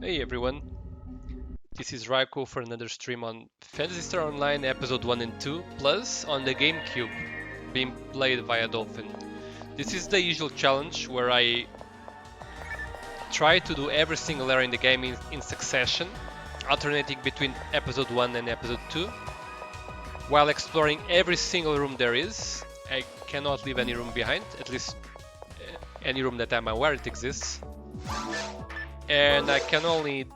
Hey everyone, this is Raiko for another stream on Phantasy Star Online Episode 1 and 2, plus on the GameCube, being played via Dolphin. This is the usual challenge where I try to do every single area in the game in succession, alternating between Episode 1 and Episode 2, while exploring every single room there is. I cannot leave any room behind, at least any room that I'm aware it exists. And I can only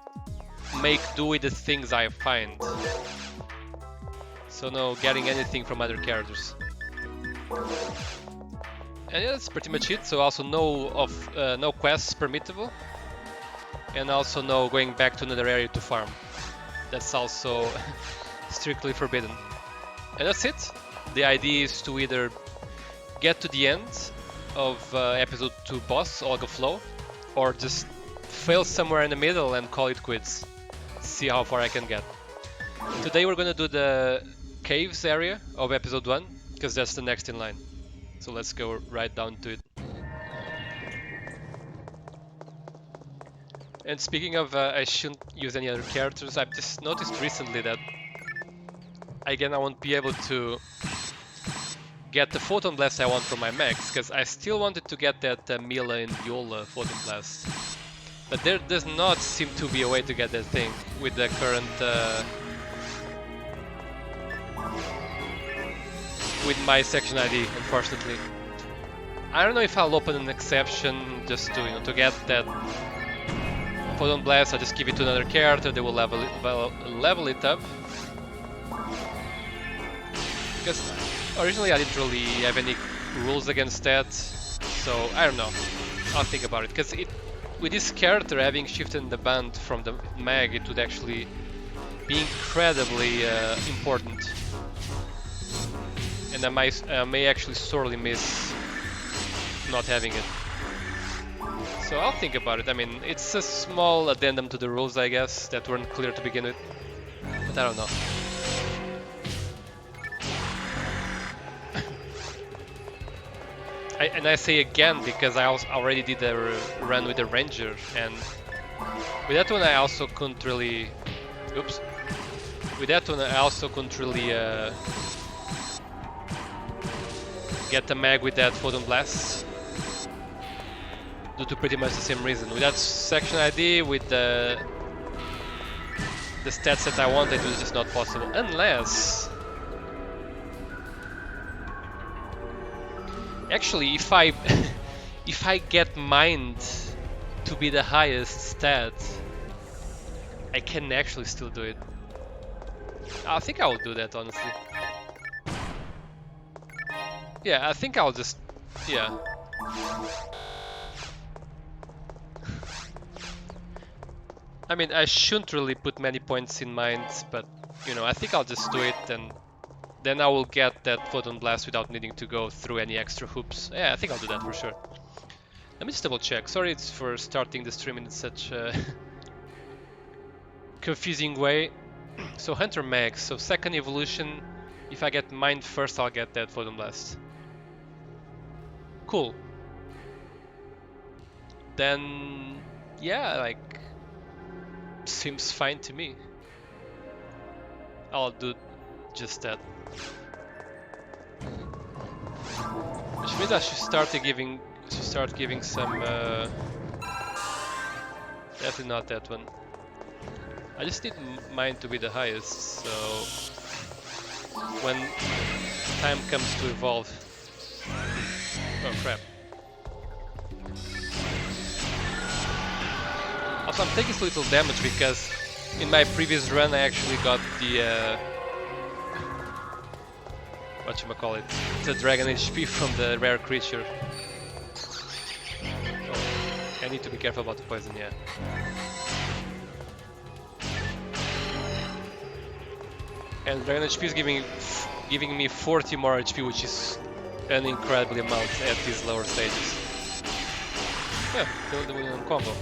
make do with the things I find. So no getting anything from other characters. And yeah, that's pretty much it. So also no quests permittable, and also no going back to another area to farm. That's also strictly forbidden. And that's it. The idea is to either get to the end of episode 2 boss, Olga Flow, or just fail somewhere in the middle and call it quits. See how far I can get. Today we're gonna do the caves area of episode 1, because that's the next in line. So let's go right down to it. And speaking of, I shouldn't use any other characters, I've just noticed recently that again I won't be able to get the Photon Blast I want from my max, because I still wanted to get that Mila and Viola Photon Blast. But there does not seem to be a way to get that thing with the current with my section ID, unfortunately. I don't know if I'll open an exception just to to get that Photon Blast. I'll just give it to another character, they will level it up. Because originally I didn't really have any rules against that, so I don't know. I'll think about it, because with this character having shifted the band from the mag, it would actually be incredibly important. And I may actually sorely miss not having it. So I'll think about it. I mean, it's a small addendum to the rules, I guess, that weren't clear to begin with. But I don't know. I say again because I already did a run with the Ranger, and with that one I also couldn't really... Oops. With that one I also couldn't really get the mag with that Photon Blast, due to pretty much the same reason. With that section ID, with the stats that I wanted, it was just not possible. Unless... Actually, if I if I get Mind to be the highest stat, I can actually still do it. I think I will do that, honestly. Yeah, I think I'll just... yeah. I mean, I shouldn't really put many points in Mind, but, you know, I think I'll just do it, and then I will get that Photon Blast without needing to go through any extra hoops. Yeah, I think I'll do that for sure. Let me just double check. Sorry for starting the stream in such a confusing way. So Hunter Max, so second evolution, if I get Mind first, I'll get that Photon Blast. Cool. Then, yeah, like, seems fine to me. I'll do just that. Which means I should start giving some. Definitely not that one. I just need mine to be the highest, so when time comes to evolve. Oh crap. Also, I'm taking so little damage because in my previous run I actually got the whatchamacallit, the Dragon HP from the rare creature. Oh, I need to be careful about the poison, yeah. And Dragon HP is giving me 40 more HP, which is an incredible amount at these lower stages. Yeah, still doing a combo.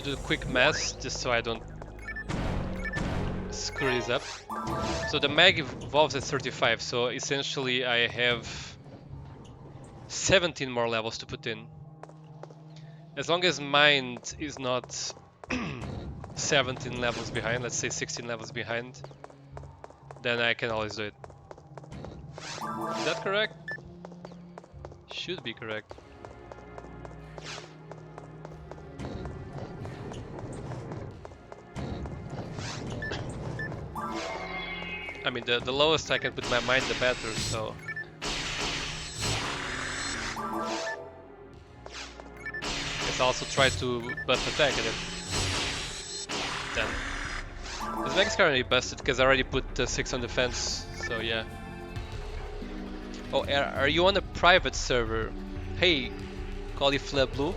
do a quick math just so I don't screw this up. So the mag evolves at 35, so essentially I have 17 more levels to put in. As long as mind is not 17 levels behind, let's say 16 levels behind, then I can always do it. Is that correct? Should be correct. I mean, the lowest I can put my mind, the better, so... Let's also try to buff attack at it. 10. This mag is currently busted because I already put 6 on defense, so yeah. Oh, are you on a private server? Hey, Cauliflower Blue?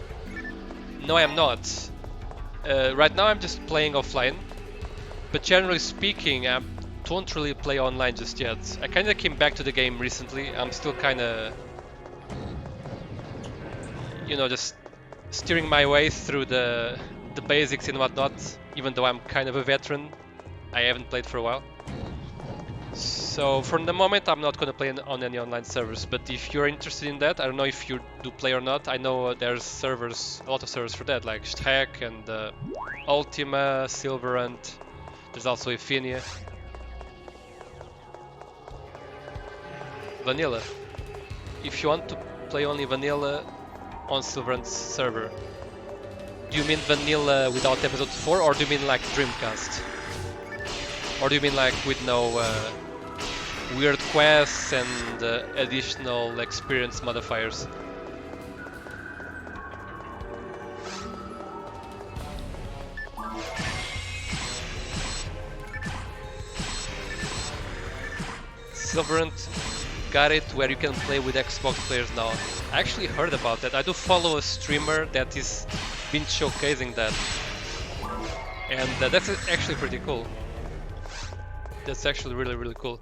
No, I am not. Right now I'm just playing offline, but generally speaking, I don't really play online just yet. I kinda came back to the game recently. I'm still kinda, you know, just steering my way through the basics and whatnot, even though I'm kind of a veteran. I haven't played for a while. So for the moment I'm not gonna play on any online servers, but if you're interested in that, I don't know if you do play or not. I know there's servers, a lot of servers for that, like Shrek and Ultima, Chillrun. There's also Efinia. Vanilla. If you want to play only vanilla on Chillrun's server, do you mean vanilla without episode 4, or do you mean like Dreamcast? Or do you mean like with no weird quests and additional experience modifiers? Chillrun got it where you can play with Xbox players now. I actually heard about that. I do follow a streamer that is been showcasing that, and that's actually pretty cool. That's actually really cool.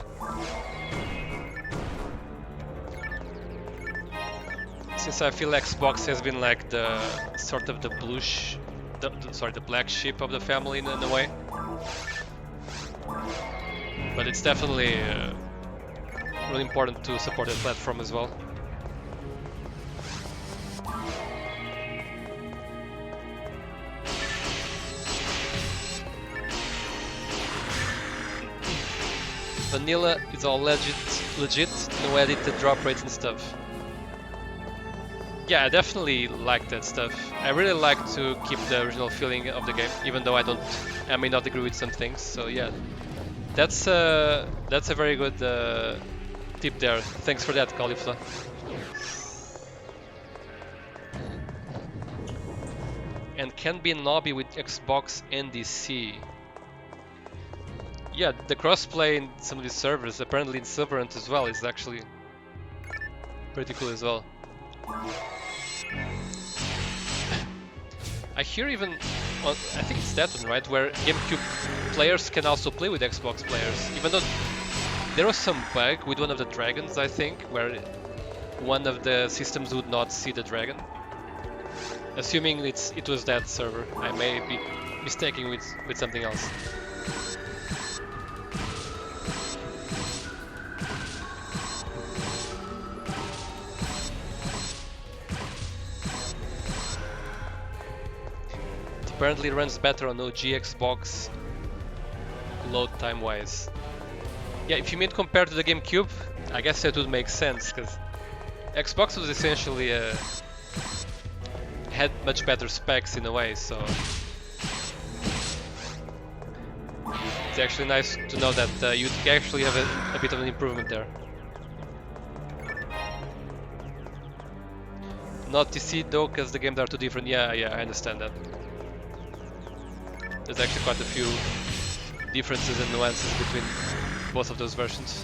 Since I feel Xbox has been like the sort of the the black sheep of the family in a way, but it's definitely really important to support that platform as well. Vanilla is all legit, no edited drop rates and stuff. Yeah, I definitely like that stuff. I really like to keep the original feeling of the game, even though I may not agree with some things. So yeah, that's a very good tip there. Thanks for that, Cauliflower. And can be in lobby with Xbox NDC. Yeah, the crossplay in some of these servers, apparently in Chillrun as well, is actually pretty cool as well. I hear even on, I think it's that one, right, where GameCube players can also play with Xbox players, even though there was some bug with one of the dragons, I think, where one of the systems would not see the dragon. Assuming it was that server, I may be mistaken with something else. Apparently runs better on OG Xbox load time wise. Yeah, if you mean compared to the GameCube, I guess that would make sense, because Xbox was essentially had much better specs in a way, so it's actually nice to know that you actually have a bit of an improvement there. Not TC though, because the games are too different. Yeah, I understand that. There's actually quite a few differences and nuances between both of those versions.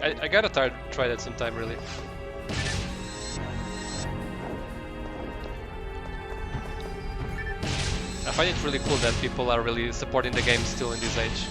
I gotta try that sometime, really. I find it really cool that people are really supporting the game still in this age.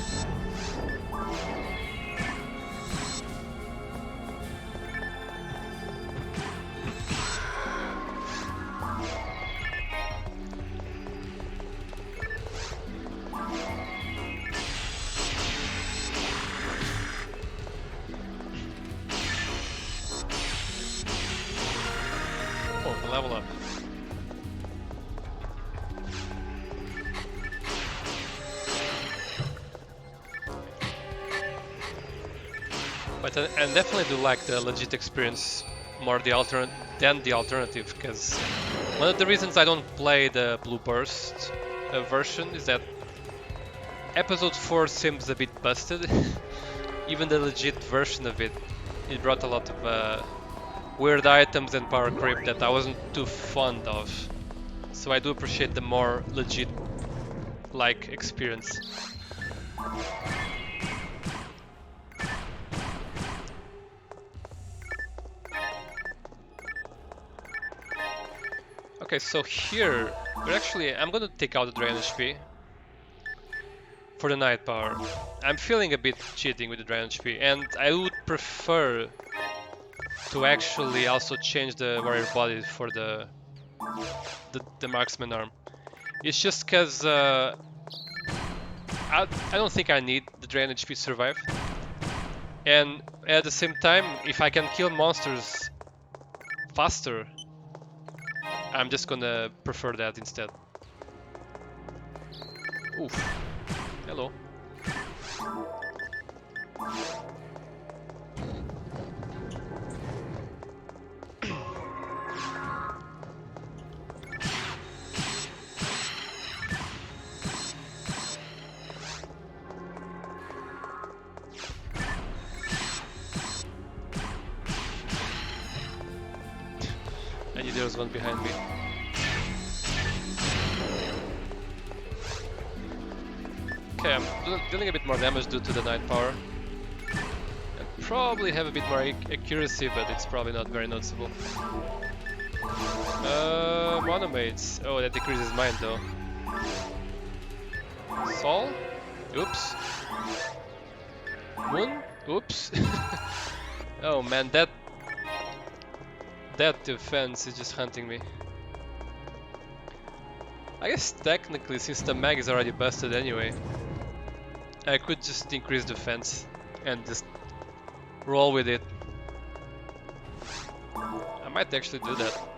But I definitely do like the legit experience more than the alternative, because one of the reasons I don't play the Blue Burst version is that episode 4 seems a bit busted. Even the legit version of it, it brought a lot of weird items and power creep that I wasn't too fond of. So I do appreciate the more legit like experience. Okay, so here I'm gonna take out the Drain HP for the Night Power. I'm feeling a bit cheating with the Drain HP, and I would prefer to actually also change the Warrior Body for the Marksman arm. It's just because I don't think I need the Drain HP to survive. And at the same time, if I can kill monsters faster, I'm just gonna prefer that instead. Oof. Hello. I knew there was one behind me. Okay, I'm dealing a bit more damage due to the Night Power. I probably have a bit more accuracy, but it's probably not very noticeable. Monomates. Oh, that decreases mine though. Sol? Oops. Moon? Oops. Oh man, that defense is just hunting me. I guess technically, since the mag is already busted anyway, I could just increase defense and just roll with it. I might actually do that.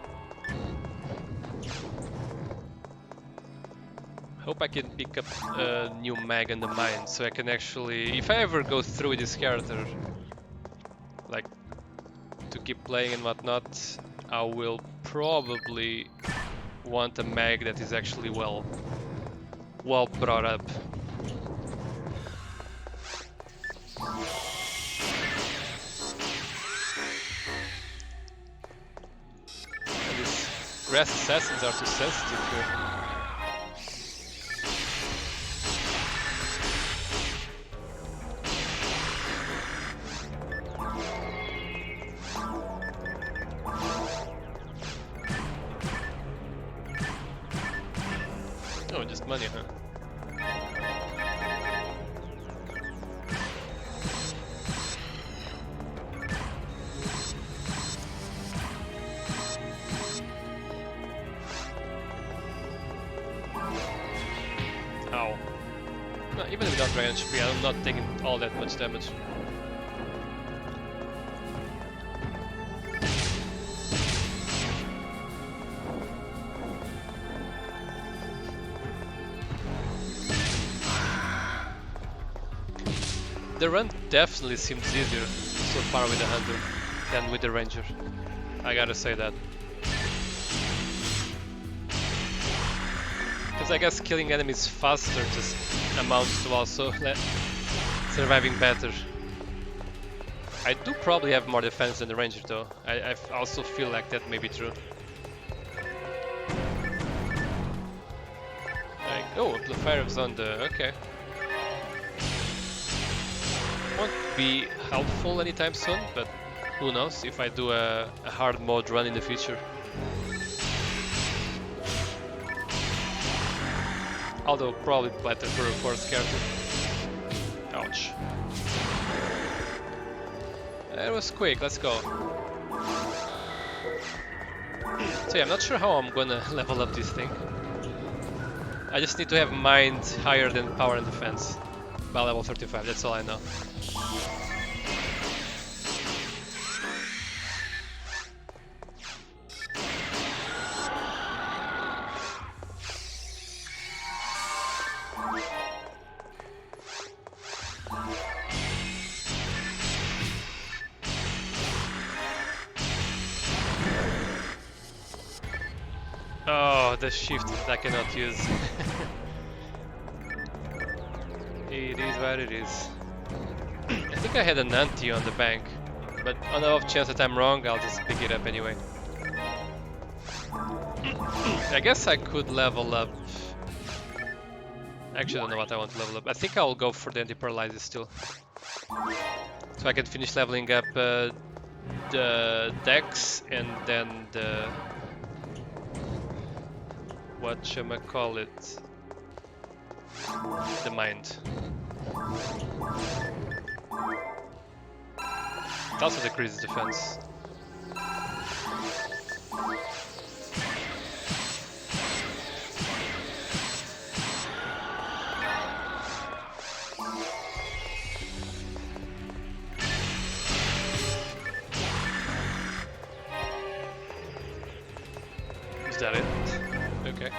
Hope I can pick up a new mag in the mine, so I can actually, if I ever go through with this character, like to keep playing and whatnot, I will probably want a mag that is actually well brought up. And these grass assassins are too sensitive here. Oh, just money, huh? Ow. No, even without Drain HP, I'm not taking all that much damage. The run definitely seems easier so far with the Hunter than with the Ranger. I gotta say that. Because I guess killing enemies faster just amounts to also surviving better. I do probably have more defense than the Ranger though. I also feel like that may be true. Like, oh, Amplifier of Zonda, okay. Won't be helpful anytime soon, but who knows if I do a hard mode run in the future. Although probably better for a fourth character. Ouch. That was quick, let's go. So yeah, I'm not sure how I'm gonna level up this thing. I just need to have mind higher than power and defense by level 35, that's all I know. the shift that I cannot use. It is what it is. I think I had an anti on the bank, but on the off chance that I'm wrong, I'll just pick it up anyway. I guess I could level up. Actually, I don't know what I want to level up. I think I'll go for the anti-paralysis still. So I can finish leveling up the Dex and then the... whatchamacallit? The Mind. It also decreases defense. Is that it? Okay.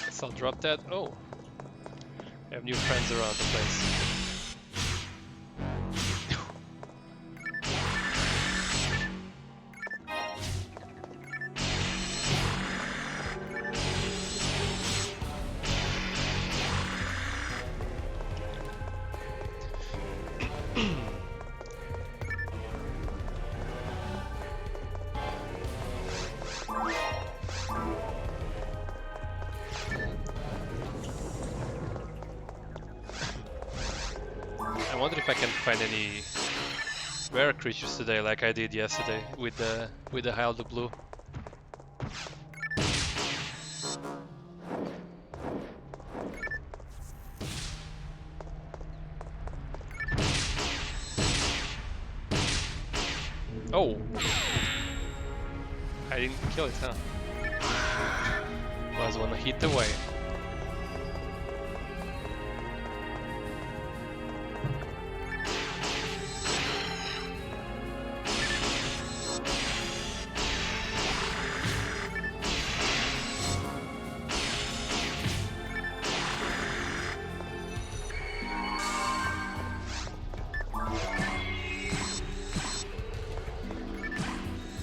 Guess I'll drop that. Oh, I have new friends around the place. I wonder if I can find any rare creatures today, like I did yesterday with the High of the Blue. Oh, I didn't kill it, huh? Was one hit away.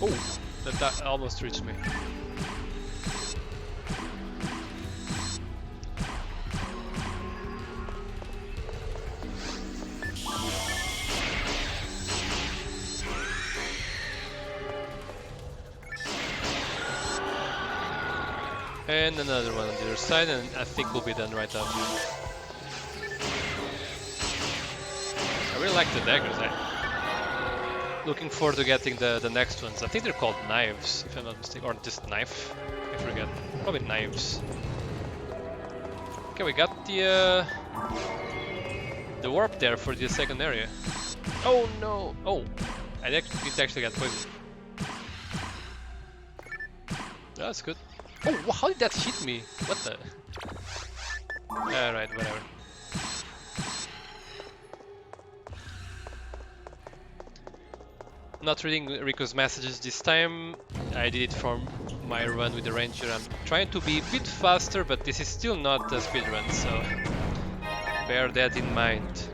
Oh, that almost reached me. And another one on the other side, and I think we'll be done right after. I really like the daggers. Looking forward to getting the next ones. I think they're called knives, if I'm not mistaken, or just knife. I forget. Probably knives. Okay, we got the warp there for the second area. Oh no! Oh, it actually got poisoned. That's good. Oh, how did that hit me? What the? Alright, whatever. Not reading Rico's messages this time. I did it from my run with the Ranger. I'm trying to be a bit faster, but this is still not a speedrun, so bear that in mind.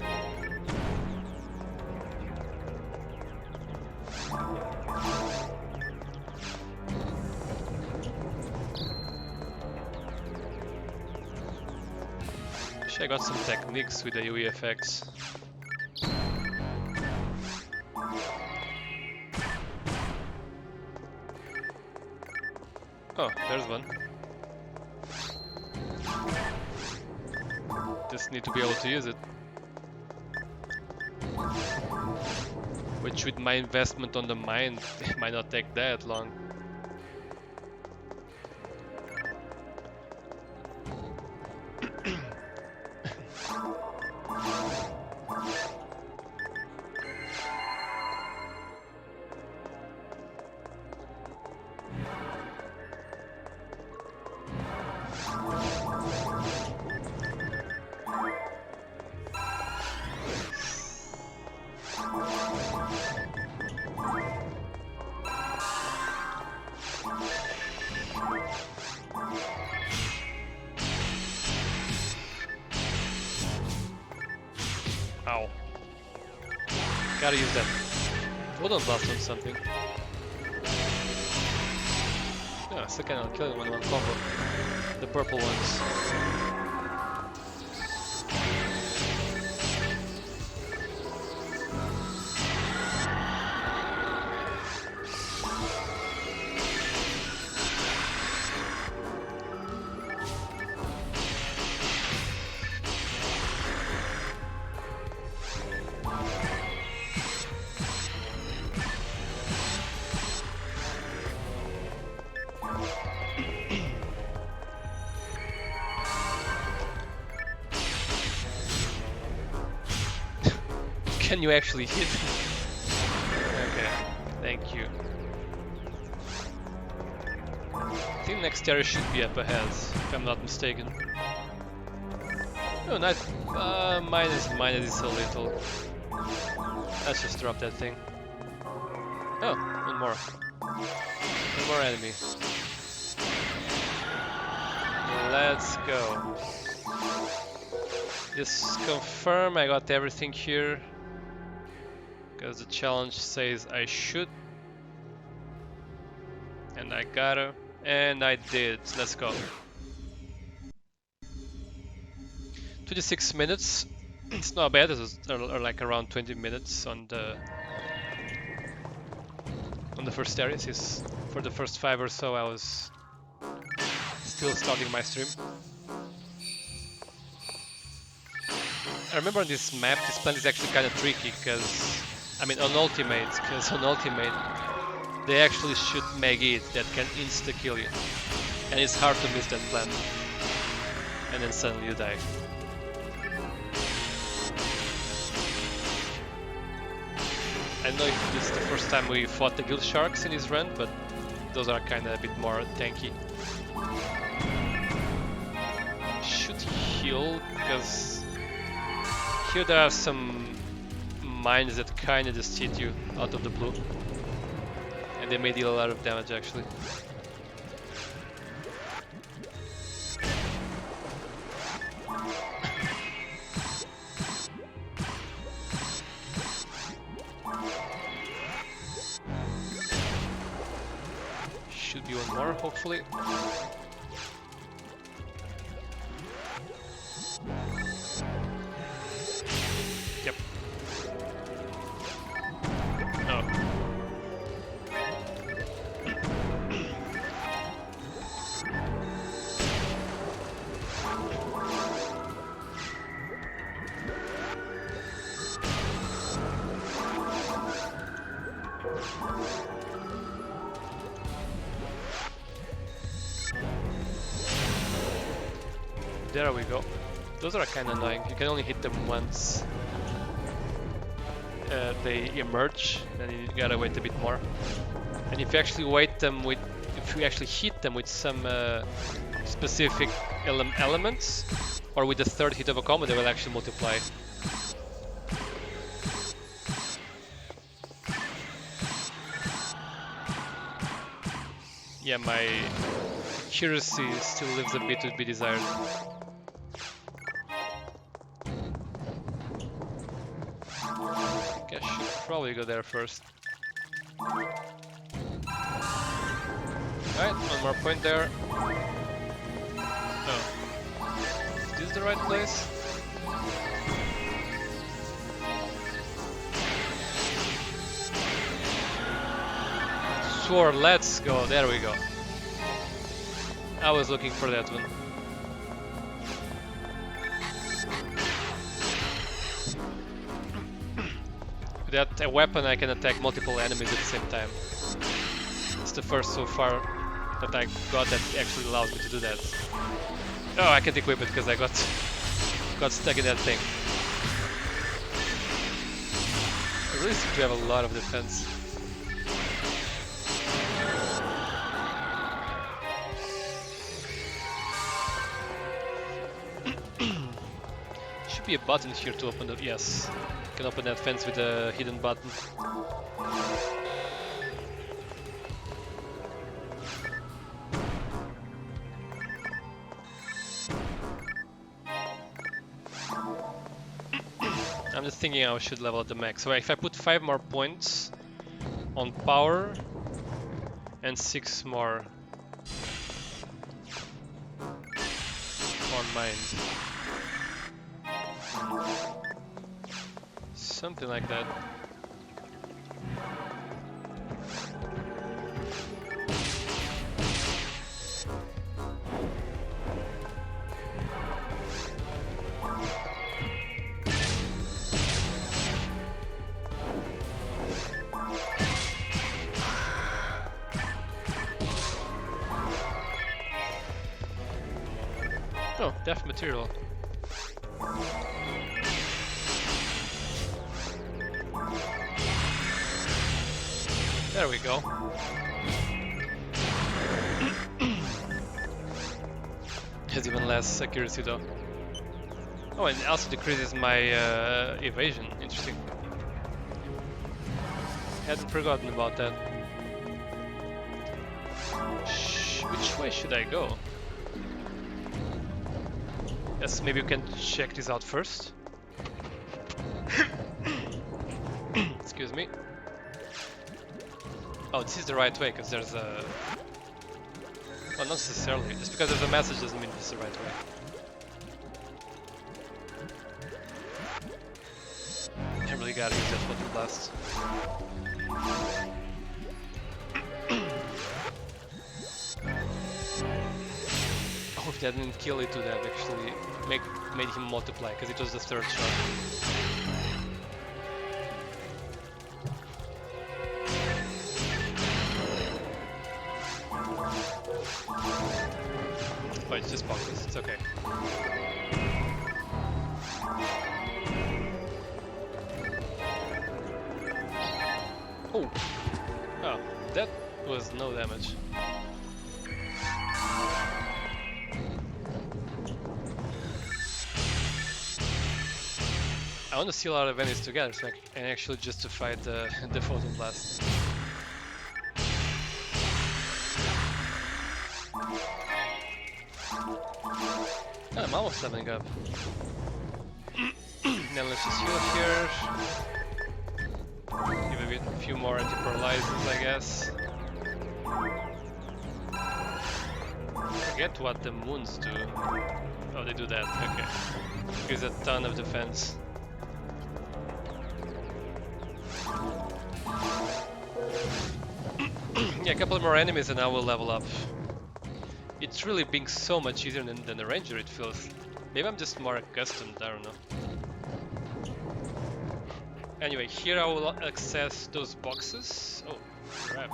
I got some techniques with the UE effects. Oh, there's one. Just need to be able to use it. Which with my investment on the mine, it might not take that long. Gotta use that Photon Blast on something. Yeah, still kinda killing one combo. The purple ones. Can you actually hit? Okay, thank you. I think next area should be up ahead, if I'm not mistaken. Oh, not minus is a little. Let's just drop that thing. Oh, one more. One more enemy. Let's go. Just confirm I got everything here. Because the challenge says I should. And I gotta. And I did. Let's go. 26 minutes. It's not bad. It's like around 20 minutes on the first area. Since for the first 5 or so I was still starting my stream. I remember on this map, this plant is actually kind of tricky because, I mean, on ultimate, they actually shoot Magid that can insta-kill you. And it's hard to miss that plant. And then suddenly you die. I know this is the first time we fought the Guild Sharks in this run, but those are kind of a bit more tanky. Should heal, because here there are some mines that kind of just hit you out of the blue. And they may deal a lot of damage actually. Should be one more, hopefully. Yep. Oh. There we go. Those are kind of annoying. You can only hit them once. They emerge, then you gotta wait a bit more. And if you actually if you actually hit them with some specific elements, or with the third hit of a combo, they will actually multiply. Yeah, my accuracy still leaves a bit to be desired. I should probably go there first. Alright, one more point there. Oh. Is this the right place? Sword, let's go. There we go. I was looking for that one. With that weapon I can attack multiple enemies at the same time. It's the first so far that I got that actually allows me to do that. Oh, I can't equip it because I got stuck in that thing. I really seem to have a lot of defense. Should be a button here to open the... yes. Can open that fence with a hidden button. I'm just thinking I should level at the max. So if I put 5 more points on power and 6 more on mind. Something like that. Oh, death material. There we go. Has even less accuracy though. Oh, and it also decreases my evasion. Interesting. Hadn't forgotten about that. Which way should I go? Yes, maybe you can check this out first. Excuse me. Oh, this is the right way, because there's a... Well, not necessarily. Just because there's a message doesn't mean it's the right way. I really gotta use that button blast. Oh, if that didn't kill it, would have actually made him multiply, because it was the third shot. Oh, it's just boxes, it's okay. Oh! Oh, that was no damage. I want to see a lot of enemies together so I can actually justify the photon blast. Oh, I'm almost leveling up. Then let's just heal here. Give a few more anti-paralyzers, I guess. Forget what the moons do. Oh, they do that, okay. Gives a ton of defense. Yeah, a couple more enemies and I will level up. It's really being so much easier than the ranger, it feels. Maybe I'm just more accustomed, I don't know. Anyway, here I will access those boxes. Oh, crap.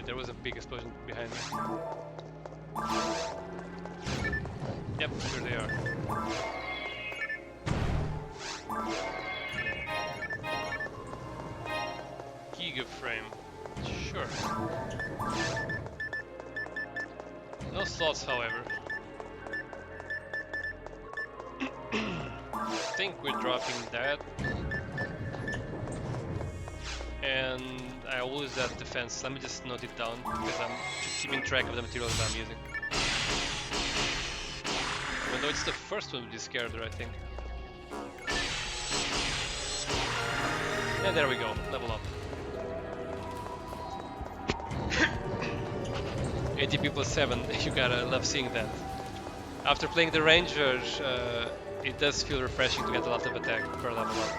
There was a big explosion behind me. Yep, here they are. Gigaframe. Sure. No slots, however. I think we're dropping that. And I will use that defense. Let me just note it down because I'm keeping track of the materials I'm using. Even though it's the first one with this character, I think. And there we go, level up. 80 plus 7, you gotta love seeing that. After playing the ranger, it does feel refreshing to get a lot of attack per level up.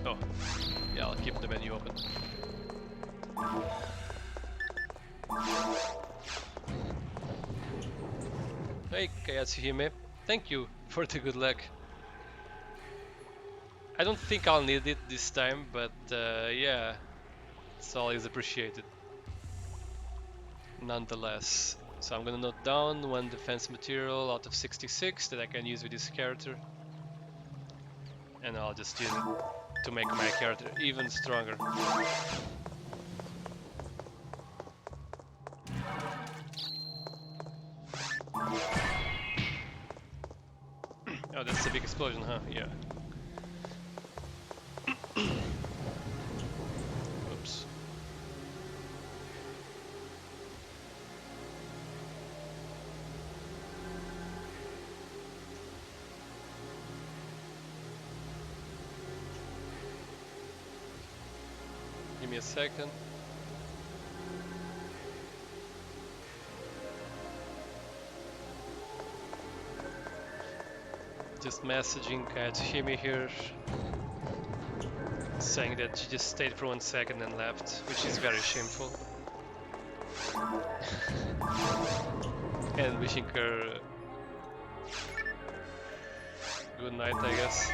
Oh, yeah, I'll keep the menu open. Hey Kayatsuhime, thank you for the good luck. I don't think I'll need it this time, but yeah, it's always appreciated. Nonetheless, so I'm gonna note down 1 defense material out of 66 that I can use with this character, and I'll just use it to make my character even stronger. Oh, that's a big explosion, huh? Yeah. Oops. Give me a second. Just messaging Himi here, saying that she just stayed for 1 second and left, which is very shameful. And wishing her good night, I guess.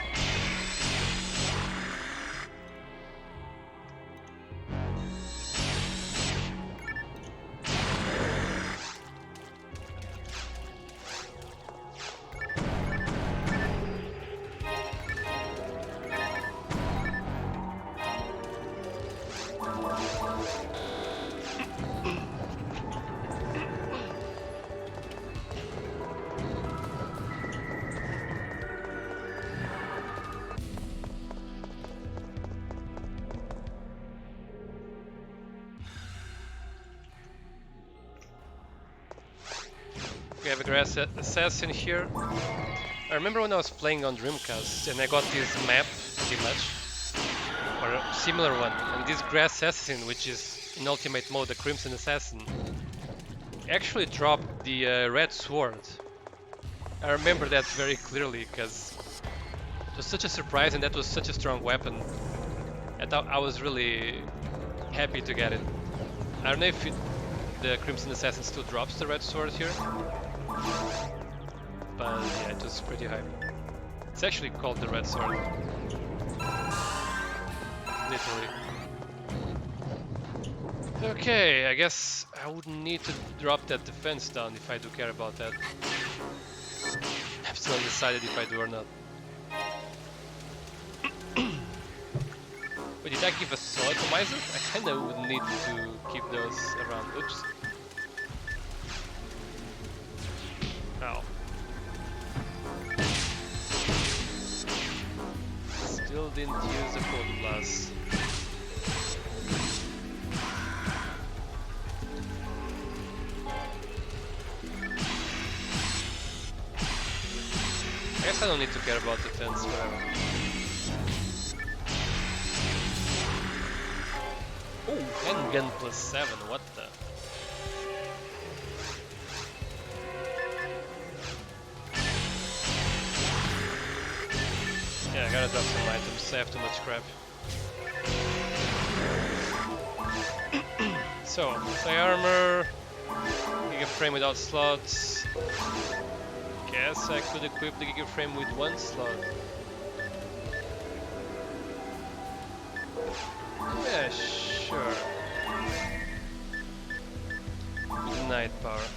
We have a grass assassin here. I remember when I was playing on Dreamcast and I got this map, pretty much, or a similar one, and this grass assassin, which is in ultimate mode the Crimson Assassin, actually dropped the red sword. I remember that very clearly because it was such a surprise and that was such a strong weapon. I was really happy to get it. I don't know if the Crimson Assassin still drops the red sword here, but yeah, it was pretty hype. It's actually called the red sword, literally. Okay, I guess I would need to drop that defense down if I do care about that. I'm still undecided if I do or not. Wait, did I give a soul atomizer? I kinda would need to keep those around. Oops. Ow. Still didn't use the Photon Blast. I guess I don't need to care about defense forever. Oh, handgun plus 7, what the? Yeah, I gotta drop some items, I have too much crap. So, high armor, Giga Frame without slots. Guess I could equip the Giga Frame with 1 slot. Yeah, sure. With night power.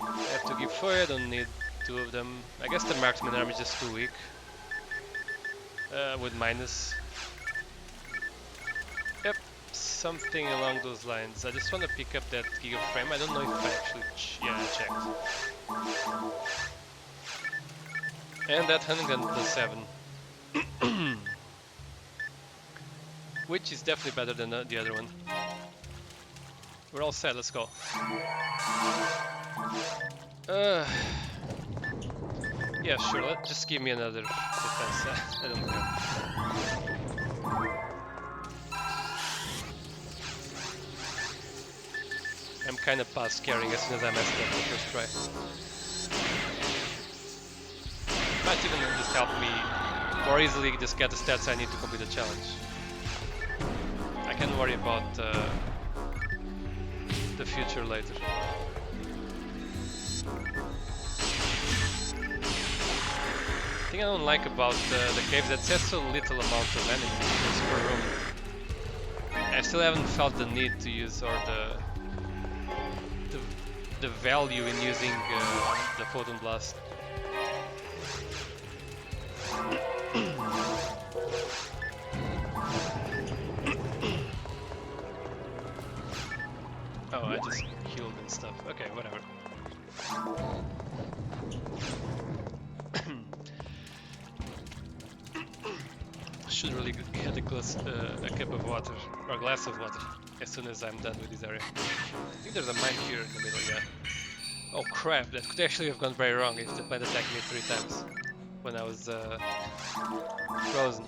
I have to give 4, I don't need 2 of them. I guess the marksman arm is just too weak. With minus. Yep, something along those lines. I just want to pick up that Giga Frame. I don't know if I actually I checked. And that handgun plus 7. Which is definitely better than the other one. We're all set, let's go. Yeah, sure, just give me another defense. I don't care. I'm kinda past carrying as soon as I messed up the first try. Might even just help me more easily just get the stats I need to complete the challenge. I can worry about the future later. The thing I don't like about the caves, that says so little amount of enemies per room. I still haven't felt the need to use, or the value in using the Photon Blast. Oh, I just healed and stuff. Okay, whatever. Should really get a cup of water, or a glass of water, as soon as I'm done with this area. I think there's a mine here in the middle, yeah. Oh crap, that could actually have gone very wrong if the plant attacked me 3 times. when I was frozen.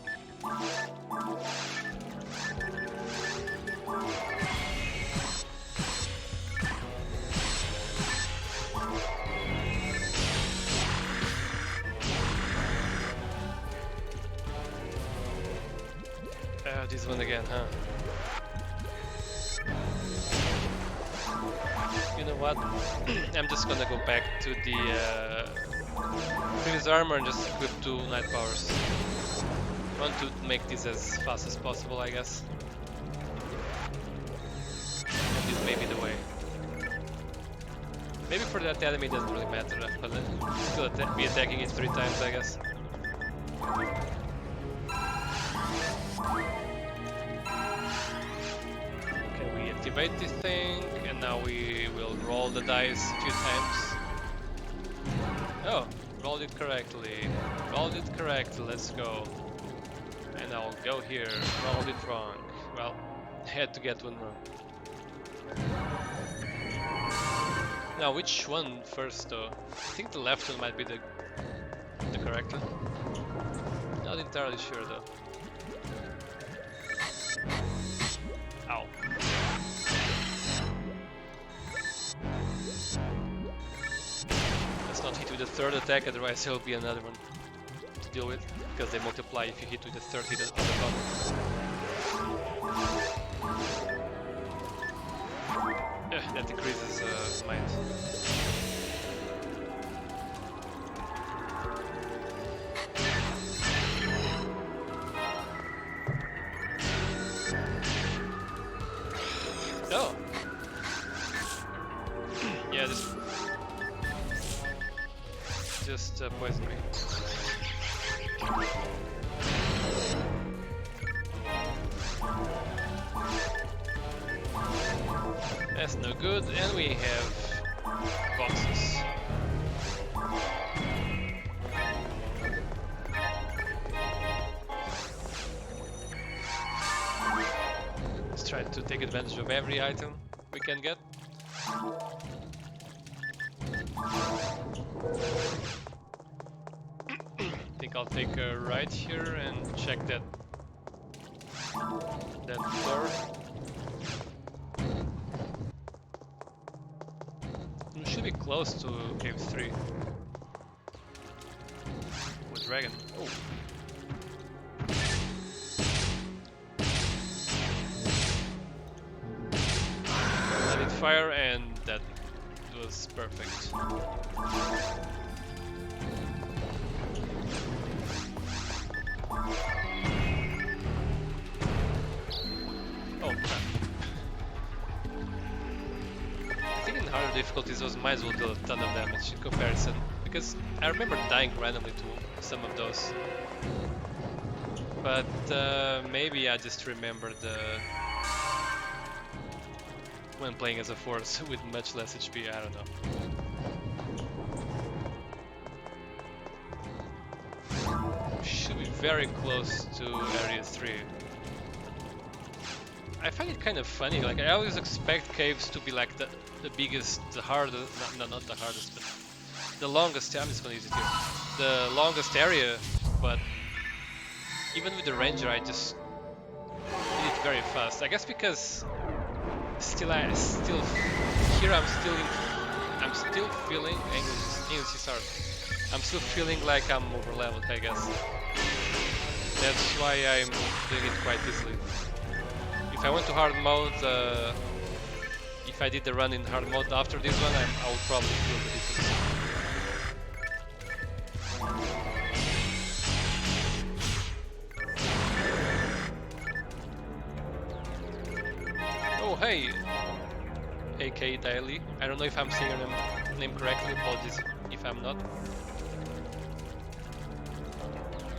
This one again, huh? You know what? I'm just gonna go back to the previous armor and just equip 2 night powers. I want to make this as fast as possible, I guess. And this may be the way. Maybe for that enemy it doesn't really matter, but still be attacking it 3 times, I guess. Okay, we activate this thing, and now we will roll the dice a few times. Oh, rolled it correctly. Rolled it correctly, let's go. And I'll go here, rolled it wrong. Well, had to get one wrong. Now, which one first though? I think the left one might be the correct one. Not entirely sure though. Ow. Let's not hit with the third attack, otherwise there will be another one to deal with, because they multiply if you hit with the third hit on the bottom. That decreases might. Oh! Yeah, this just poison me. That's no good, and we have boxes. Let's try to take advantage of every item we can get. I think I'll take a right here and check that door. We should be close to cave 3. With dragon. Oh. I did fire and that was perfect. Oh crap. I think in harder difficulties those might as well deal a ton of damage in comparison, because I remember dying randomly to some of those. But maybe I just remembered when playing as a force with much less HP, I don't know. Should be very close to area 3. I find it kind of funny, like I always expect caves to be like the biggest, the hardest, not the hardest, but the longest, I'm just gonna use it here, the longest area, but even with the ranger I just did it very fast. I guess because I'm still feeling, English is hard, I'm still feeling like I'm over leveled, I guess. That's why I'm doing it quite easily. If I went to hard mode, if I did the run in hard mode after this one, I would probably feel the difference. Oh hey! AK Daily. I don't know if I'm saying her name correctly, apologies if I'm not.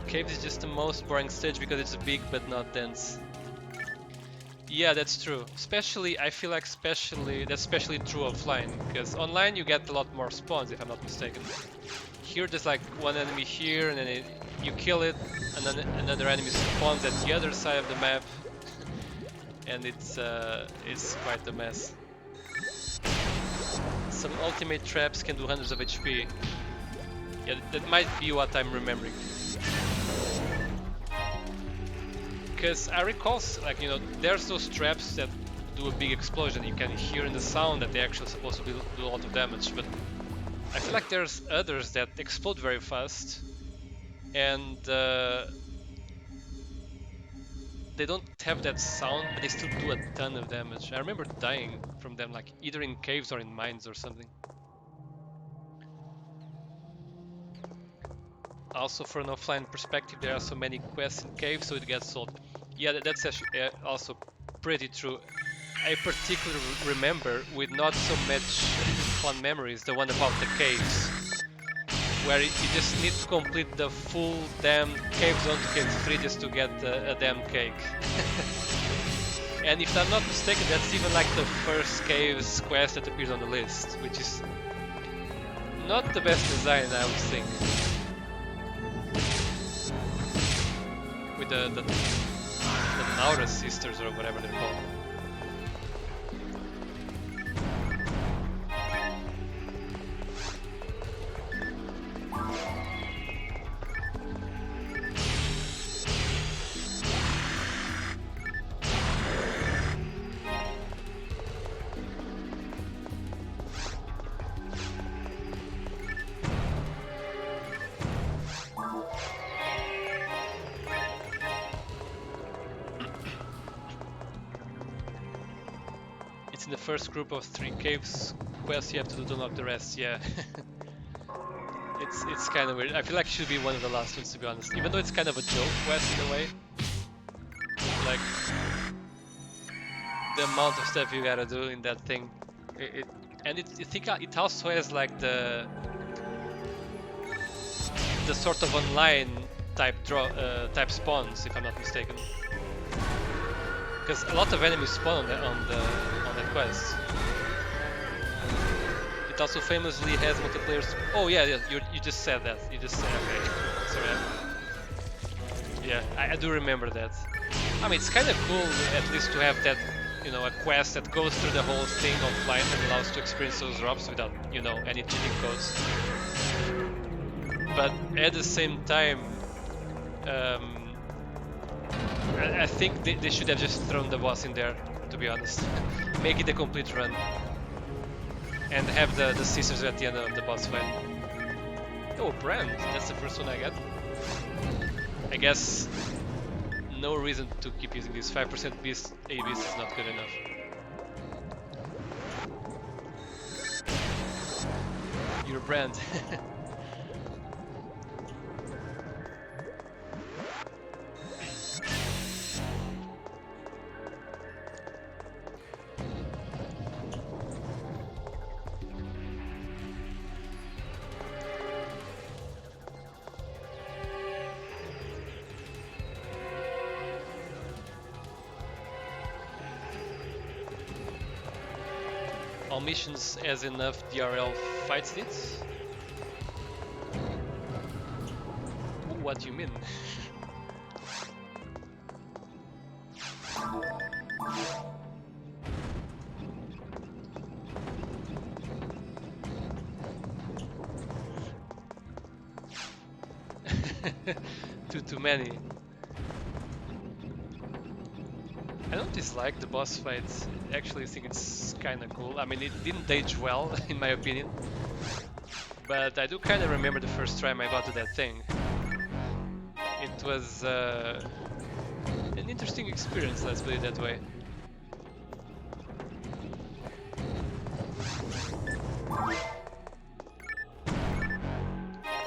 Caves is just the most boring stage because it's big but not dense. Yeah, that's true. Especially, I feel like that's especially true offline, because online you get a lot more spawns, if I'm not mistaken. Here there's like one enemy here, and then you kill it, and then another enemy spawns at the other side of the map, and it's quite a mess. Some ultimate traps can do hundreds of HP. Yeah, that might be what I'm remembering. Because I recall, like, you know, there's those traps that do a big explosion. You can hear in the sound that they're actually supposed to do a lot of damage, but I feel like there's others that explode very fast, and they don't have that sound, but they still do a ton of damage. I remember dying from them, like either in caves or in mines or something. Also, for an offline perspective, there are so many quests in caves, so it gets sold. Yeah, that's actually also pretty true. I particularly remember with not so much fun memories the one about the caves, where you just need to complete the full damn cave zone to cave 3 just to get a damn cake. And if I'm not mistaken, that's even like the first caves quest that appears on the list, which is not the best design, I would think. With the Naura sisters or whatever they're called. It's in the first group of 3 caves quests you have to do to unlock the rest, yeah. It's kind of weird. I feel like it should be one of the last ones, to be honest. Even though it's kind of a joke quest in a way. Like, the amount of stuff you gotta do in that thing. I think it also has like the sort of online type type spawns, if I'm not mistaken. Because a lot of enemies spawn on that quest. It also famously has multiplayer. Oh yeah, you just said that. You just said okay. Sorry. Yeah, I do remember that. I mean, it's kind of cool at least to have that, you know, a quest that goes through the whole thing offline and allows to experience those drops without, you know, any cheating codes. But at the same time, I think they should have just thrown the boss in there, to be honest. Make it a complete run. And have the sisters at the end of the boss fight. Oh, brand! That's the first one I get. I guess no reason to keep using this. 5% beast A-beast is not good enough. Your brand. All missions as enough DRL fights it? What do you mean? Too many. I don't dislike the boss fights. I actually think it's kinda cool. I mean, it didn't age well, in my opinion. But I do kinda remember the first time I got to that thing. It was an interesting experience, let's put it that way.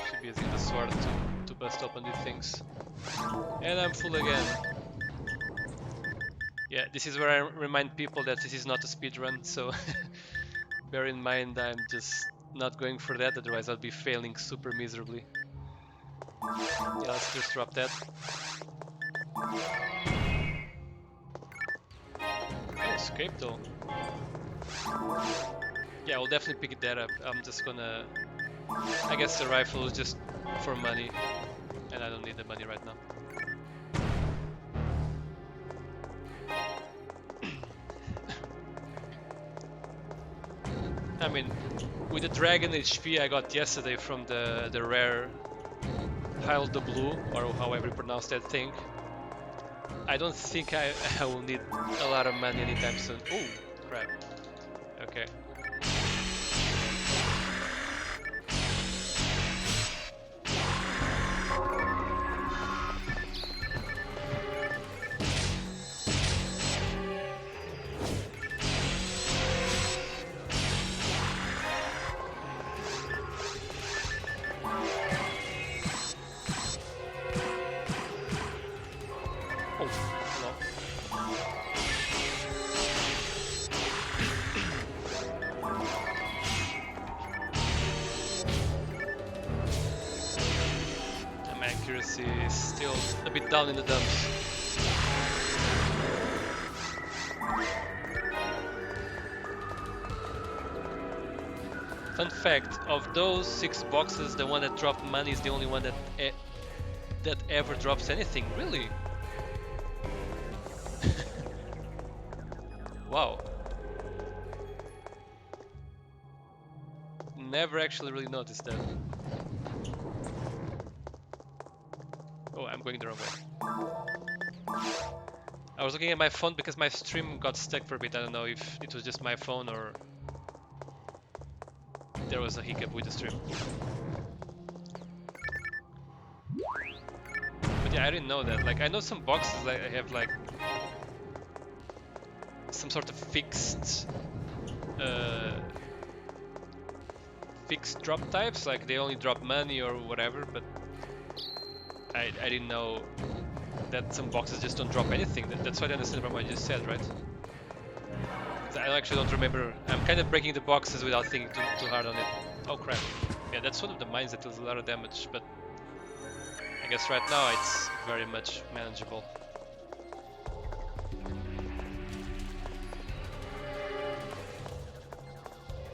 Should be using the sword to bust open these things. And I'm full again. Yeah, this is where I remind people that this is not a speedrun, so bear in mind I'm just not going for that, otherwise I'll be failing super miserably. Yeah, let's just drop that. Oh, escape though. Yeah, we'll definitely pick that up. I'm just gonna... I guess the rifle is just for money, and I don't need the money right now. I mean, with the dragon HP I got yesterday from the rare Heil the Blue, or however you pronounce that thing, I don't think I will need a lot of money anytime soon. Oh, crap. Okay. Accuracy is still a bit down in the dumps. Fun fact, of those 6 boxes, the one that dropped money is the only one that that ever drops anything, really? Wow. Never actually really noticed that. Oh, I'm going the wrong way. I was looking at my phone because my stream got stuck for a bit. I don't know if it was just my phone or there was a hiccup with the stream. But yeah, I didn't know that. Like, I know some boxes that have like some sort of fixed drop types, like they only drop money or whatever, but I didn't know that some boxes just don't drop anything. That's what I understand from what you just said, right? I actually don't remember. I'm kind of breaking the boxes without thinking too hard on it. Oh crap. Yeah, that's one of the mines that deals a lot of damage, but I guess right now it's very much manageable.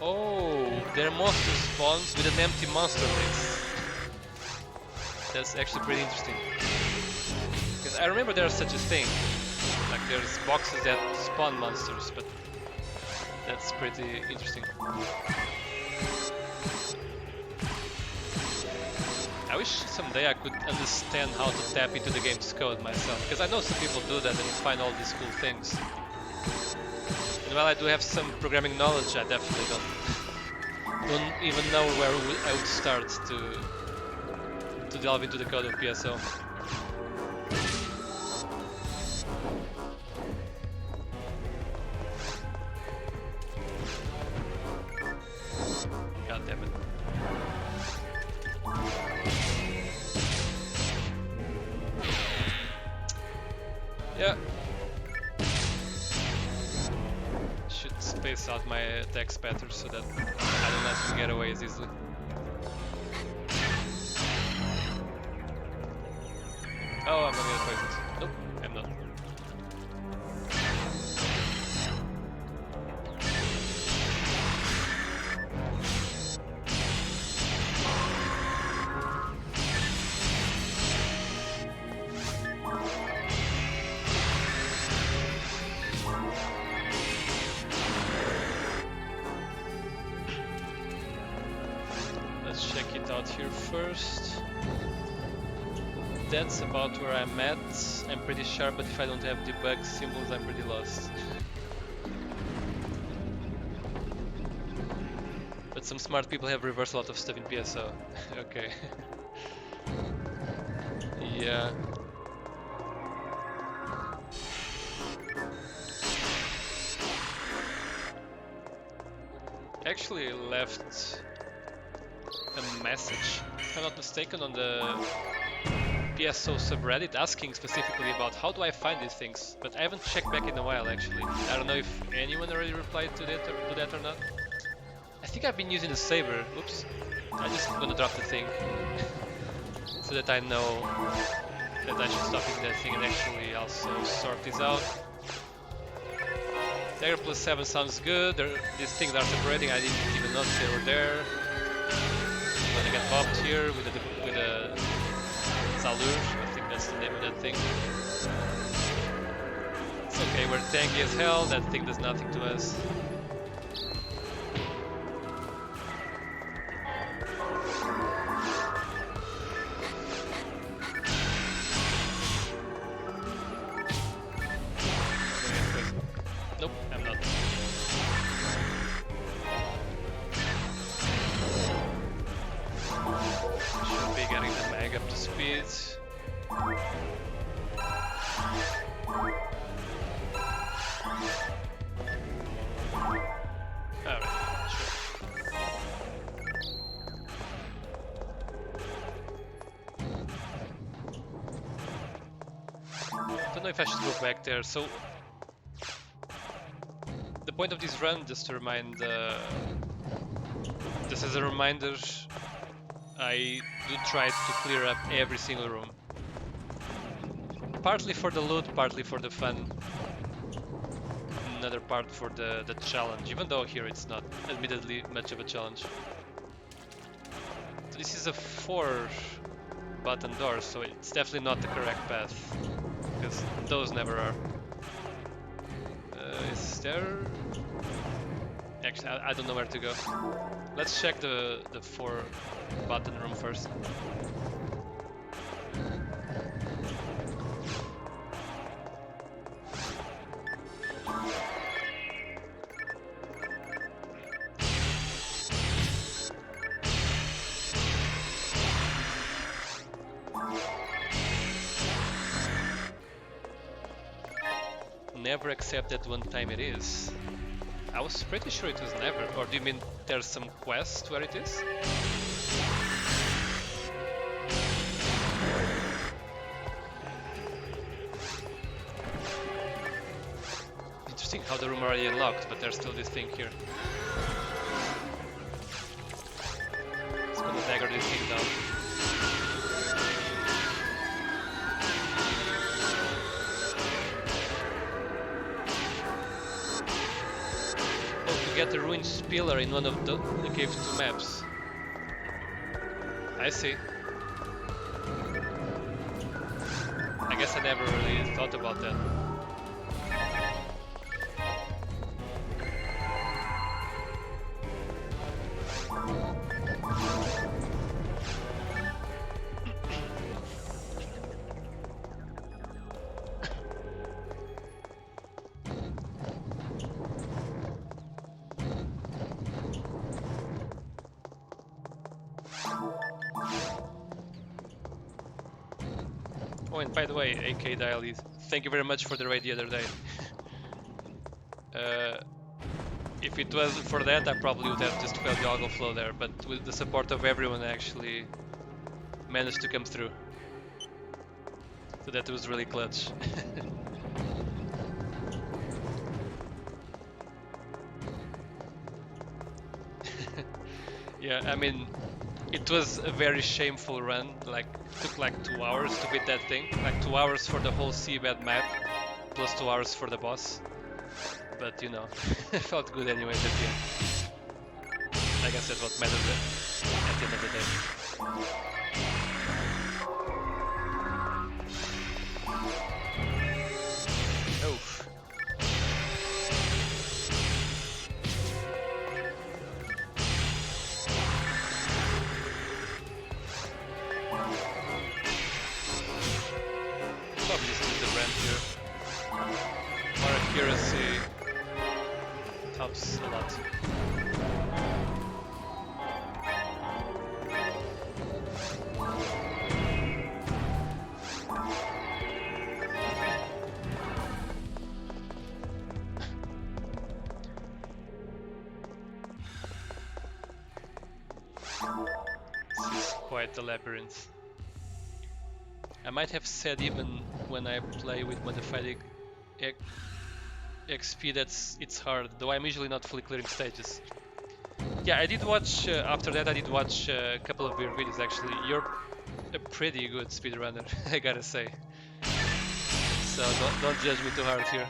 Oh, their monster spawns with an empty monster list. That's actually pretty interesting. Because I remember there's such a thing. Like there's boxes that spawn monsters, but that's pretty interesting. I wish someday I could understand how to tap into the game's code myself, because I know some people do that and find all these cool things. And while I do have some programming knowledge, I definitely don't even know where I would start to delve into the code of PSO. God damn it. Yeah. Should space out my attacks better so that I don't let them get away as easily. Oh, I'm gonna get poisoned. Nope, I'm not. Let's check it out here first. That's about where I'm at. I'm pretty sharp, but if I don't have debug symbols, I'm pretty lost. But some smart people have reversed a lot of stuff in PSO. Okay. Yeah. Actually left a message, if I'm not mistaken, on the PSO subreddit asking specifically about how do I find these things, but I haven't checked back in a while actually. I don't know if anyone already replied to that or not. I think I've been using the saber. Oops. I'm just gonna drop the thing so that I know that I should stop using that thing and actually also sort this out. Dagger plus 7 sounds good. These things are separating. I didn't even notice they were there. I'm gonna get popped here with a Salur, I think that's the name of that thing. It's okay, we're tanky as hell, that thing does nothing to us. getting the mag up to speed. Alright, sure. Don't know if I should go back there. So the point of this run, just to remind, just as a reminder, I do try to clear up every single room. Partly for the loot, partly for the fun. Another part for the challenge, even though here it's not admittedly much of a challenge. So this is a 4-button door, so it's definitely not the correct path, because those never are. Is there... Actually, I don't know where to go. Let's check the 4-button room first. Never accept that one time it is. I was pretty sure it was never. Or do you mean there's some quest where it is? Interesting how the room already unlocked, but there's still this thing here. It's gonna dagger this thing down. Get the ruined pillar in one of the Cave 2 maps. I see. I guess I never really thought about that. Oh, and by the way, AK Dialy, thank you very much for the raid the other day. If it wasn't for that, I probably would have just failed the algo flow there, but with the support of everyone, I actually managed to come through. So that was really clutch. Yeah, I mean, it was a very shameful run, like, took like 2 hours to beat that thing. Like 2 hours for the whole seabed map, plus 2 hours for the boss. But you know, it felt good anyways at the end. I guess that's what matters at the end of the day. Oof. Probably just use the ramp here. More accuracy helps a lot. This is quite the labyrinth. I might have said even when I play with modified XP that it's hard, though I'm usually not fully clearing stages. Yeah, I did watch, after that I did watch a couple of your videos actually. You're a pretty good speedrunner, I gotta say. So don't judge me too hard here.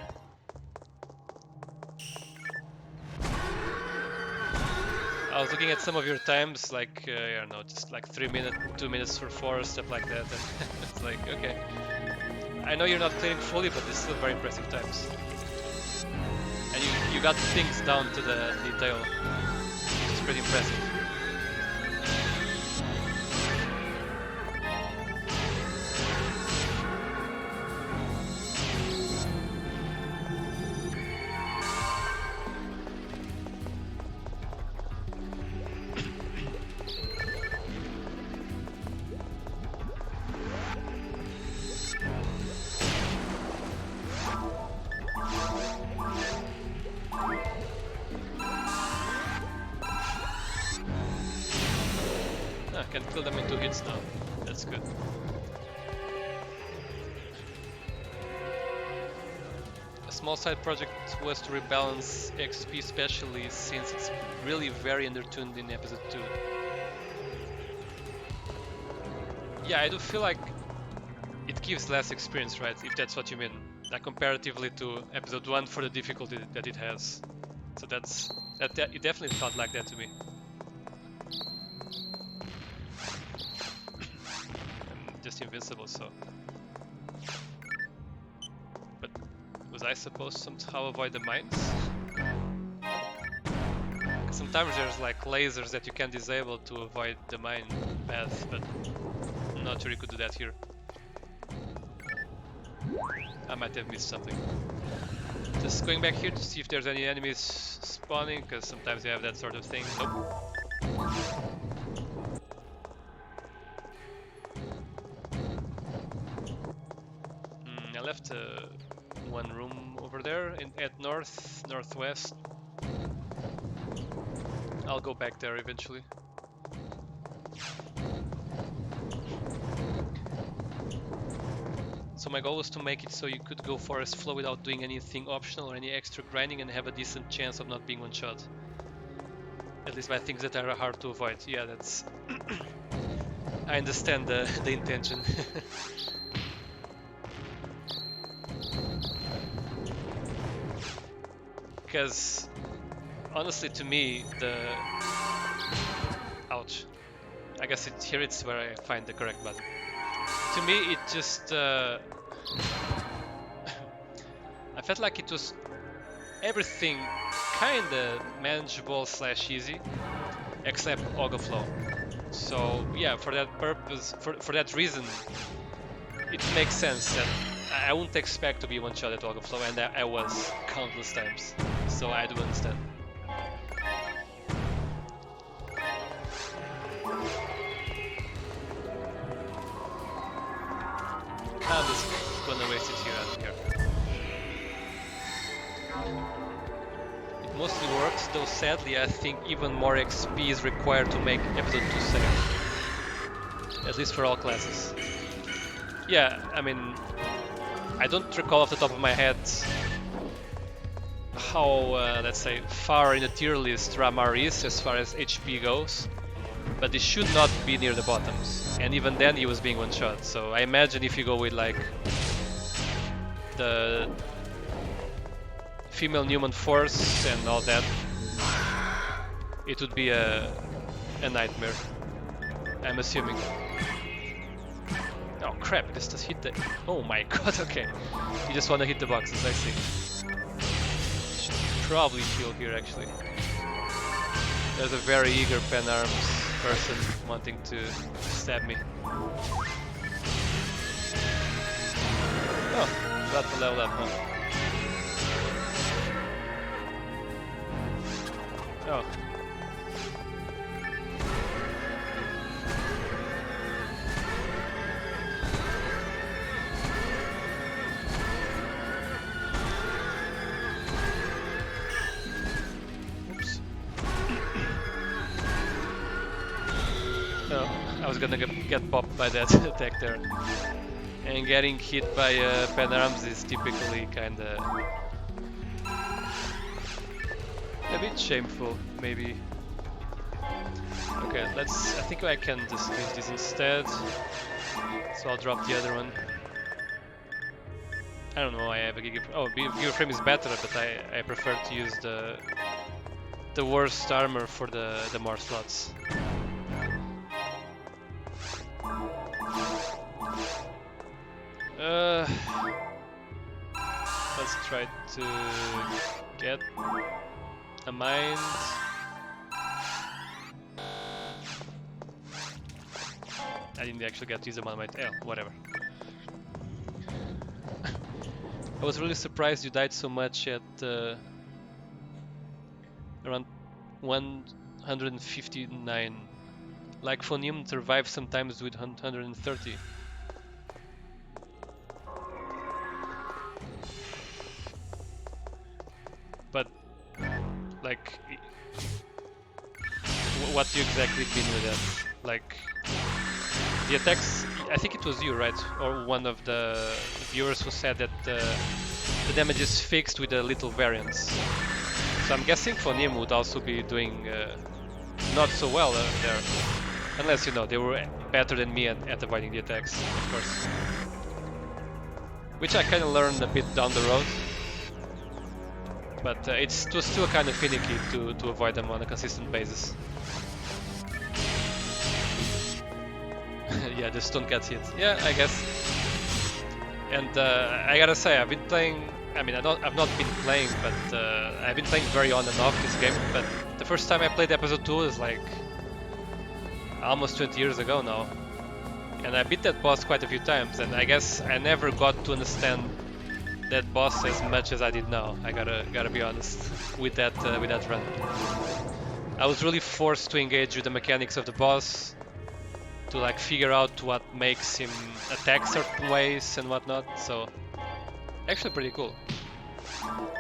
I was looking at some of your times, like, I don't know, just like 3 minutes, 2 minutes for 4, stuff like that, and it's like, okay. I know you're not clearing fully, but it's still very impressive times. And you got things down to the detail, which is pretty impressive. I can kill them in 2 hits now. That's good. A small side project was to rebalance XP, especially since it's really very undertuned in episode 2. Yeah, I do feel like it gives less experience, right? If that's what you mean. Like comparatively to episode 1 for the difficulty that it has. So it definitely felt like that to me. I'm just invincible, so. But was I supposed to somehow avoid the mines? Sometimes there's like lasers that you can disable to avoid the mine path, but I'm not sure you could do that here. I might have missed something. Just going back here to see if there's any enemies spawning, because sometimes you have that sort of thing. Nope. I left one room over there at northwest. I'll go back there eventually. So my goal was to make it so you could go forest flow without doing anything optional or any extra grinding and have a decent chance of not being one shot. At least by things that are hard to avoid. Yeah, that's... I understand the intention. Because honestly to me ouch. I guess here it's where I find the correct button. To me it just I felt like it was everything kinda manageable / easy except Ogoflow. So yeah, for that purpose, for that reason, it makes sense that I wouldn't expect to be one shot at Ogoflow, and I was countless times. So I do understand. I'm just gonna waste it here and here. It mostly works, though sadly I think even more XP is required to make episode 2 safe. At least for all classes. Yeah, I mean, I don't recall off the top of my head how, let's say, far in the tier list Ramar is as far as HP goes, but it should not be near the bottoms, and even then he was being one shot, so I imagine if you go with like the female Newman Force and all that, it would be a nightmare, I'm assuming. Oh crap, this just hit the... Oh my god, okay. You just wanna hit the boxes, I see. Should probably heal here actually. There's a very eager pen arms person wanting to stab me. Oh, got to level up, huh? Oh. I was gonna get popped by that attack there. And getting hit by pen arms is typically kinda a bit shameful, maybe. Okay, I think I can just use this instead. So I'll drop the other one. I don't know, I have a Giga Frame is better, but I prefer to use the worst armor for the more slots. Let's try to get a mind. I didn't actually get to use them on my tail, whatever. I was really surprised you died so much at around 159. Like Phonium survives sometimes with 130. But, like, what do you exactly mean with that? Like the attacks, I think it was you, right? Or one of the viewers who said that the damage is fixed with the little variants. So I'm guessing Fonim would also be doing not so well there. Unless, you know, they were better than me at avoiding the attacks, of course. Which I kind of learned a bit down the road. But it was still kind of finicky to avoid them on a consistent basis. Yeah, just don't get hit. Yeah, I guess. And I gotta say, I've been playing. I mean, I've not been playing, but I've been playing very on and off this game. But the first time I played episode 2 is like almost 20 years ago now, and I beat that boss quite a few times. And I guess I never got to understand that boss as much as I did now. I gotta be honest with that run. I was really forced to engage with the mechanics of the boss, to like figure out what makes him attack certain ways and whatnot. So actually pretty cool.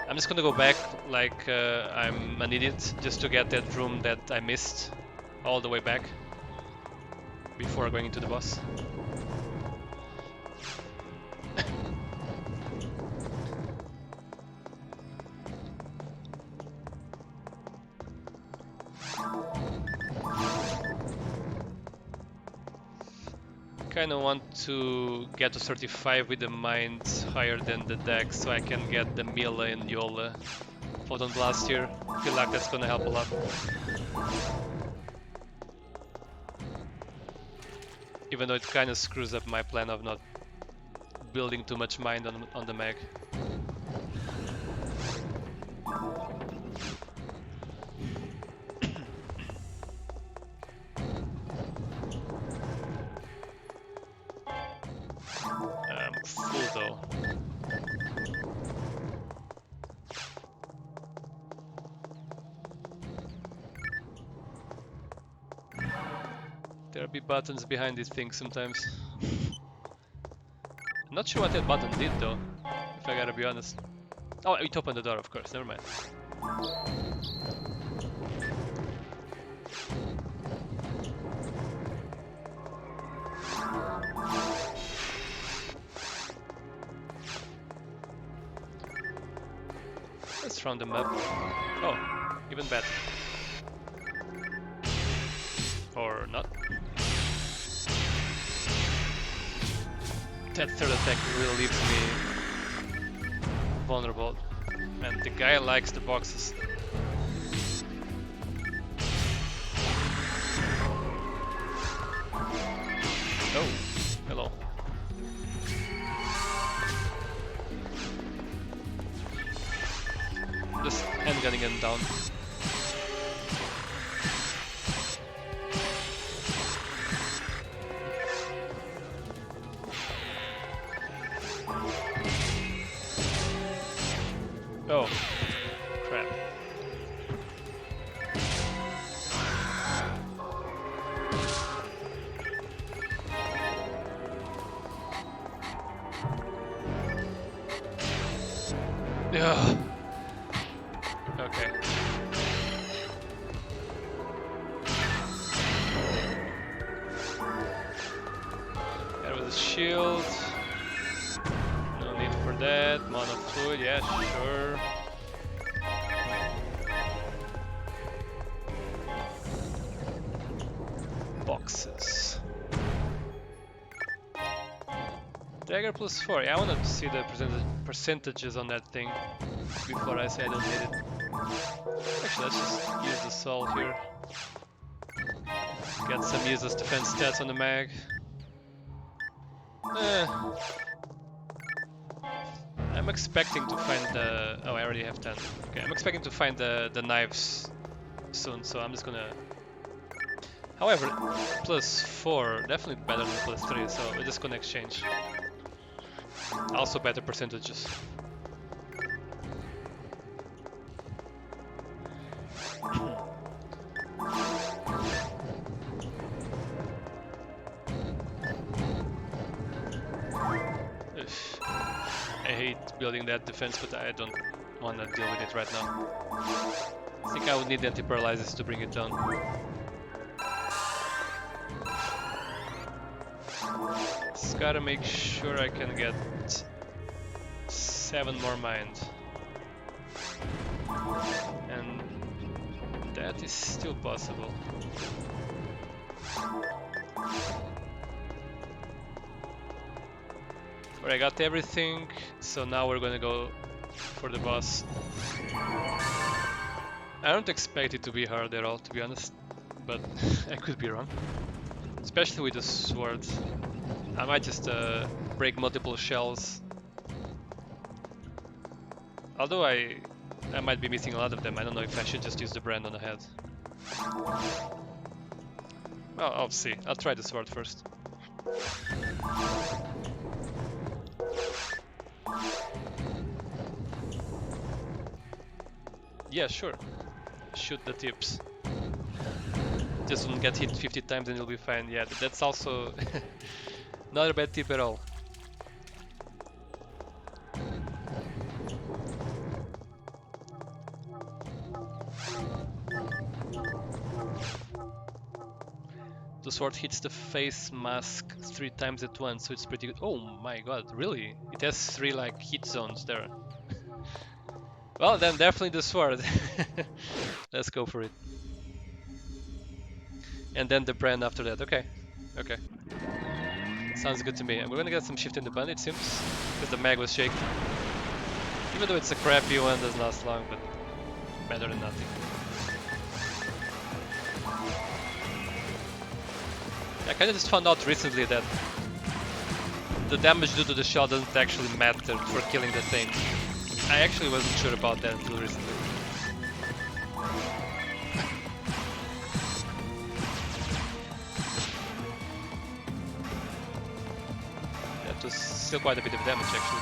I'm just gonna go back like I'm an idiot just to get that room that I missed all the way back before going into the boss. Kinda want to get to 35 with the mind higher than the dex so I can get the Mila and Yola Photon Blast here. Feel like that's gonna help a lot. Even though it kinda screws up my plan of not building too much mind on the mag. Full though. There'll be buttons behind these things sometimes. I'm not sure what that button did though, if I gotta be honest. Oh, it opened the door, of course, never mind. Let's round them up. Oh, even better. Or not. That third attack really leaves me vulnerable. And the guy likes the boxes. Oh, hello. Just handgunning him down. Oh, crap. Ugh. Okay. There was a shield. No need for that. Mono fluid, yeah, sure. Boxes. Dagger plus 4. Yeah, I want to see the percentages on that thing before I say I don't need it. Actually, let's just use the soul here. Get some useless defense stats on the mag. I'm expecting to find the... Oh, I already have 10. Okay, I'm expecting to find the knives soon, so I'm just gonna... However, plus 4, definitely better than plus 3, so we're just gonna exchange. Also better percentages. I hate building that defense, but I don't want to deal with it right now. I think I would need anti-paralysis to bring it down. Gotta make sure I can get 7 more mind. And that is still possible. Alright, I got everything, so now we're gonna go for the boss. I don't expect it to be hard at all, to be honest, but I could be wrong. Especially with the sword. I might just break multiple shells. Although I might be missing a lot of them, I don't know if I should just use the brand on the head. Well, I'll see. I'll try the sword first. Yeah, sure. Shoot the tips. Just don't get hit 50 times and you'll be fine. Yeah, that's also not a bad tip at all. The sword hits the face mask 3 times at once, so it's pretty good. Oh my god, really? It has 3 like hit zones there. Well, then definitely the sword. Let's go for it. And then the brand after that. Okay. Okay. Sounds good to me. We're gonna get some shift in the bun, it seems, because the mag was shaking. Even though it's a crappy one, doesn't last long, but better than nothing. I kinda just found out recently that the damage due to the shell doesn't actually matter for killing the thing. I actually wasn't sure about that until recently. That was still quite a bit of damage actually.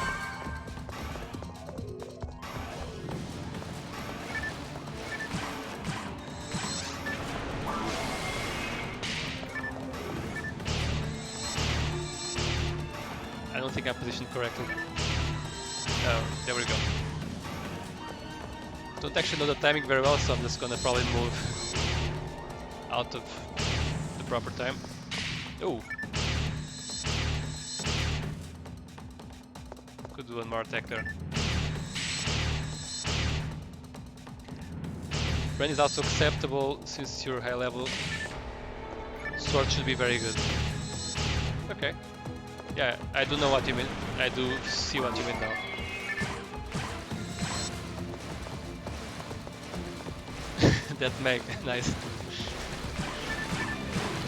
I don't think I'm positioned correctly. Oh, there we go. Don't actually know the timing very well, so I'm just gonna probably move out of the proper time. Oh! Could do one more attack there. Brain is also acceptable since you're high level. Sword should be very good. Okay. Yeah, I do know what you mean. I do see what you mean now. That mag, nice.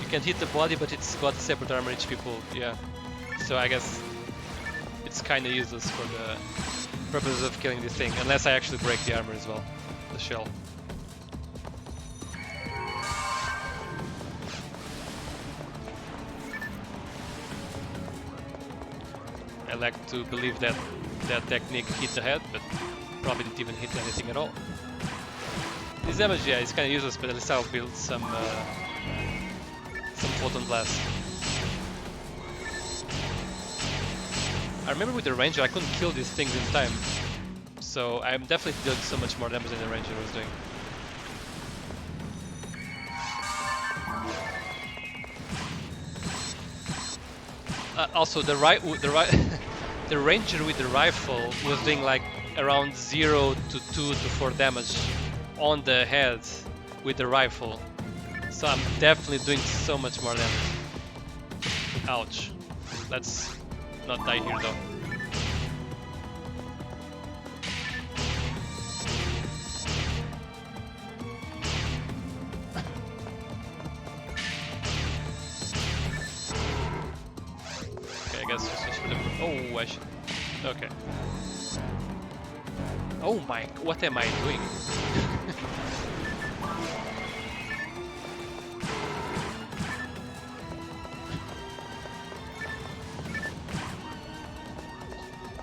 You can hit the body, but it's got separate armor HP pool, yeah. So I guess it's kinda useless for the purposes of killing this thing, unless I actually break the armor as well, the shell. I like to believe that that technique hit the head, but probably didn't even hit anything at all. This damage, yeah, is kind of useless, but at least I'll build some photon blast. I remember with the ranger I couldn't kill these things in time, so I'm definitely doing so much more damage than the ranger was doing. Also, the ranger with the rifle was doing like around 0 to 2 to 4 damage on the head with the rifle, so I'm definitely doing so much more damage. Ouch. Let's not die here though. Okay, I guess just switch for the... Oh, I should... Okay. Oh my... What am I doing?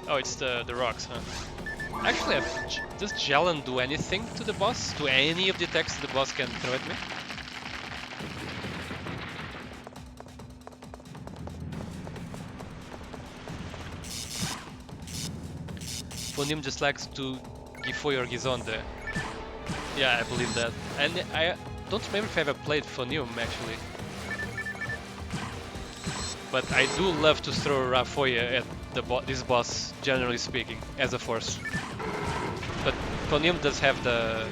Oh, it's the rocks, huh? Actually, does Chillrun do anything to the boss? Do any of the attacks the boss can throw at me? Phonium just likes to Gifoy or Gizonde. Yeah, I believe that. And I don't remember if I ever played Phonium actually. But I do love to throw Rafoya at this boss, generally speaking, as a force. But Ponium does have the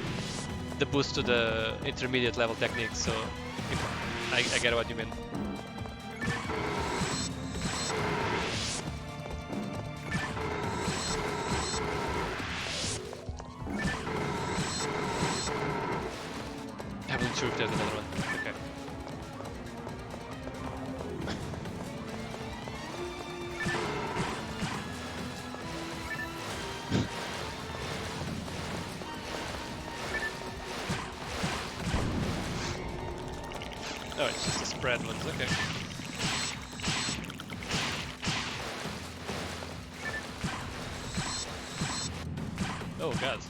boost to the intermediate level technique, so I get what you mean. I'm not sure if there's another one. Okay. Oh, it's just the spread ones, okay. Oh god.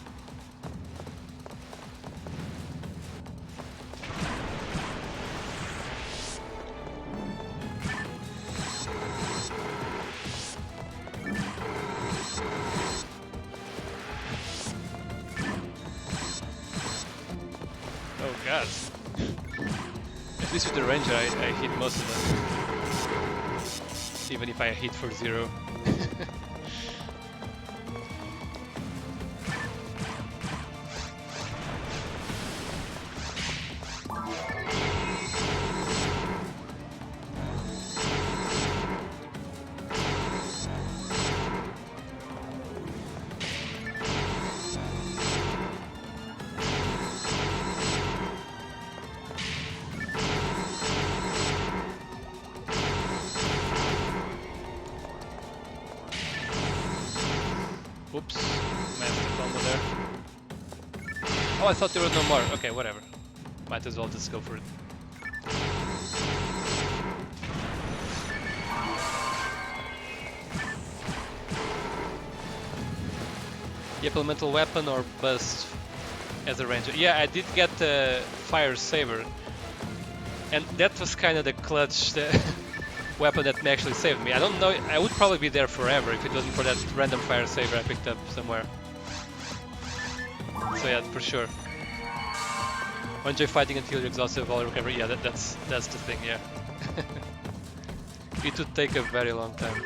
Oh god. At least with the ranger I hit most of them. Even if I hit for 0. Oops, messed the combo there. Oh, I thought there was no more. Okay, whatever. Might as well just go for it. Yep, elemental weapon or bust as a ranger. Yeah, I did get the fire saber, and that was kind of the clutch weapon that actually saved me. I don't know, I would probably be there forever if it wasn't for that random fire saber I picked up somewhere. So yeah, for sure. Enjoy fighting until you're exhausted of all recovery. Yeah, that's the thing, yeah. It would take a very long time.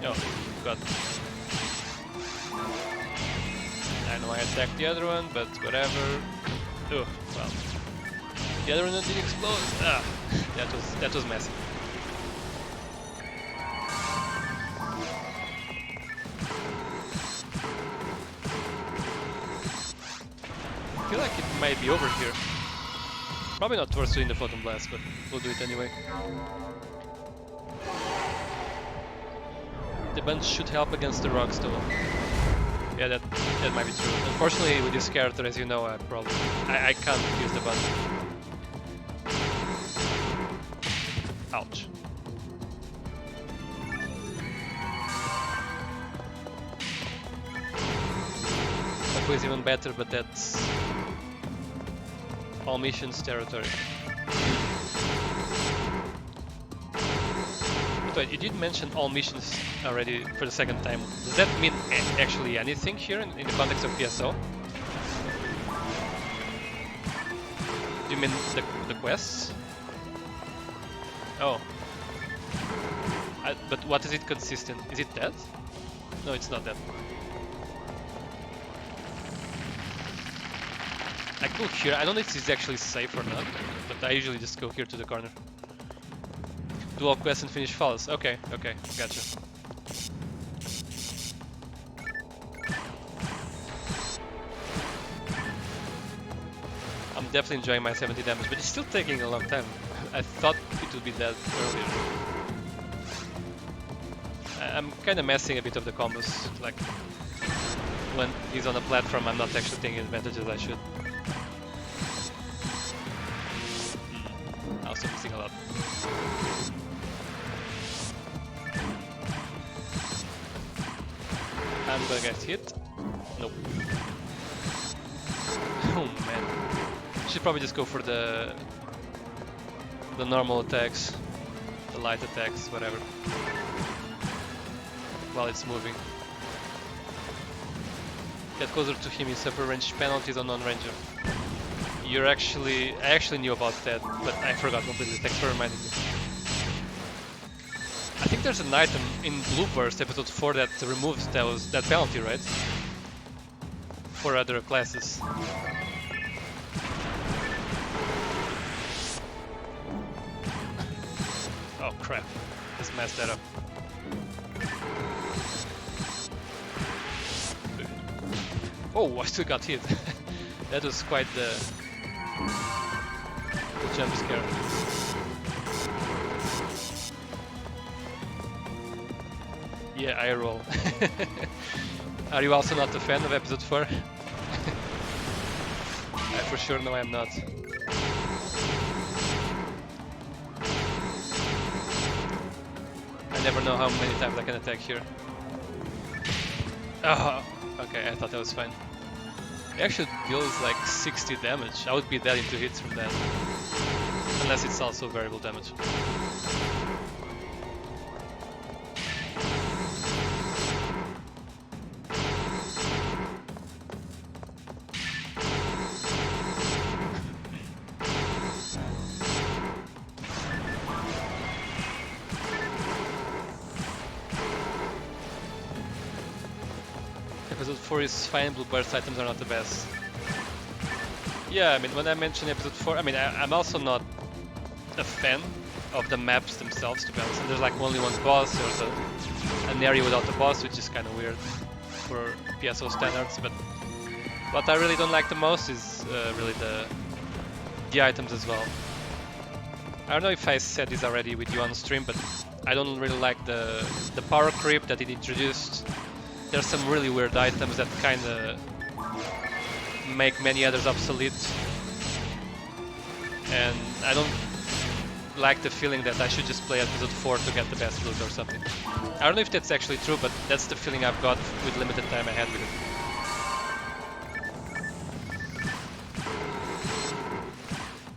Oh, god. I know I attacked the other one, but whatever. Oh, well. The other one didn't explode. Ah, that was messy. I feel like it might be over here. Probably not worth doing the Photon Blast, but we'll do it anyway. The bunch should help against the rocks though. Yeah, that might be true. Unfortunately, with this character, as you know, I can't use the bunch. Ouch. Hopefully it's even better, but that's all missions territory. But wait, you did mention all missions already for the second time. Does that mean actually anything here in the context of PSO? Do you mean the quests? Oh. But what is it consistent? Is it that? No, it's not that. I go here. I don't know if this is actually safe or not, but I usually just go here to the corner. Do all quests and finish falls. Okay, gotcha. I'm definitely enjoying my 70 damage, but it's still taking a long time. I thought it would be that earlier. I'm kind of messing a bit of the combos. Like, when he's on a platform, I'm not actually taking advantage as I should. Also missing a lot. I'm gonna get hit. Nope. Oh man. Should probably just go for the normal attacks, the light attacks, whatever. While it's moving. Get closer to him, you suffer range penalties on non-ranger. I actually knew about that, but I forgot completely. Thanks for reminding me. I think there's an item in Blueburst episode 4 that removes that penalty, right? For other classes. Oh crap, just messed that up. Oh, I still got hit. That was quite the jump scare. Yeah, I roll. Are you also not a fan of episode 4? I for sure know I'm not. I never know how many times I can attack here. Oh, okay, I thought that was fine. It actually deals like 60 damage. I would be dead in 2 hits from that. Unless it's also variable damage. Episode 4 is fine, Blueburst items are not the best. Yeah, I mean, when I mention episode 4, I mean, I'm also not a fan of the maps themselves, to be honest. And there's like only one boss, there's an area without a boss, which is kind of weird for PSO standards, but what I really don't like the most is really the items as well. I don't know if I said this already with you on stream, but I don't really like the power creep that it introduced. There's some really weird items that kinda make many others obsolete. And I don't like the feeling that I should just play episode 4 to get the best loot or something. I don't know if that's actually true, but that's the feeling I've got with limited time I had with it.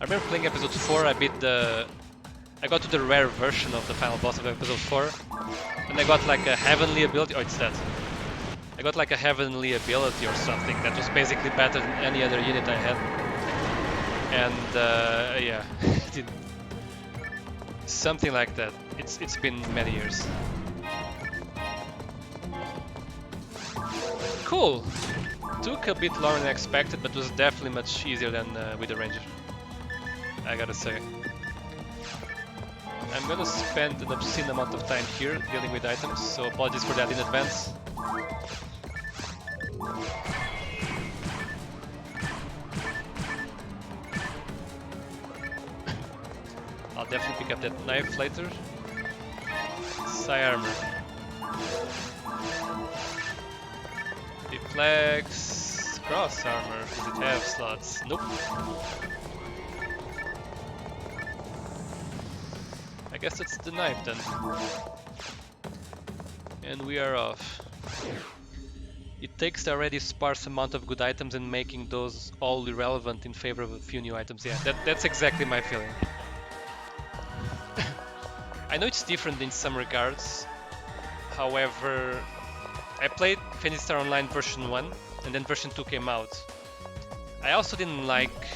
I remember playing episode 4, I got to the rare version of the final boss of episode 4, and I got like a heavenly ability. Oh, it's that. I got like a heavenly ability or something that was basically better than any other unit I had. And yeah, something like that. It's been many years. Cool. Took a bit longer than expected, but was definitely much easier than with the ranger, I gotta say. I'm gonna spend an obscene amount of time here dealing with items, so apologies for that in advance. I'll definitely pick up that knife later. Psi armor. Deflex. Cross armor. Does it have slots? Nope. I guess it's the knife then. And we are off. It takes the already sparse amount of good items and making those all irrelevant in favor of a few new items. Yeah, that's exactly my feeling. I know it's different in some regards. However, I played Phantasy Star Online version 1 and then version 2 came out. I also didn't like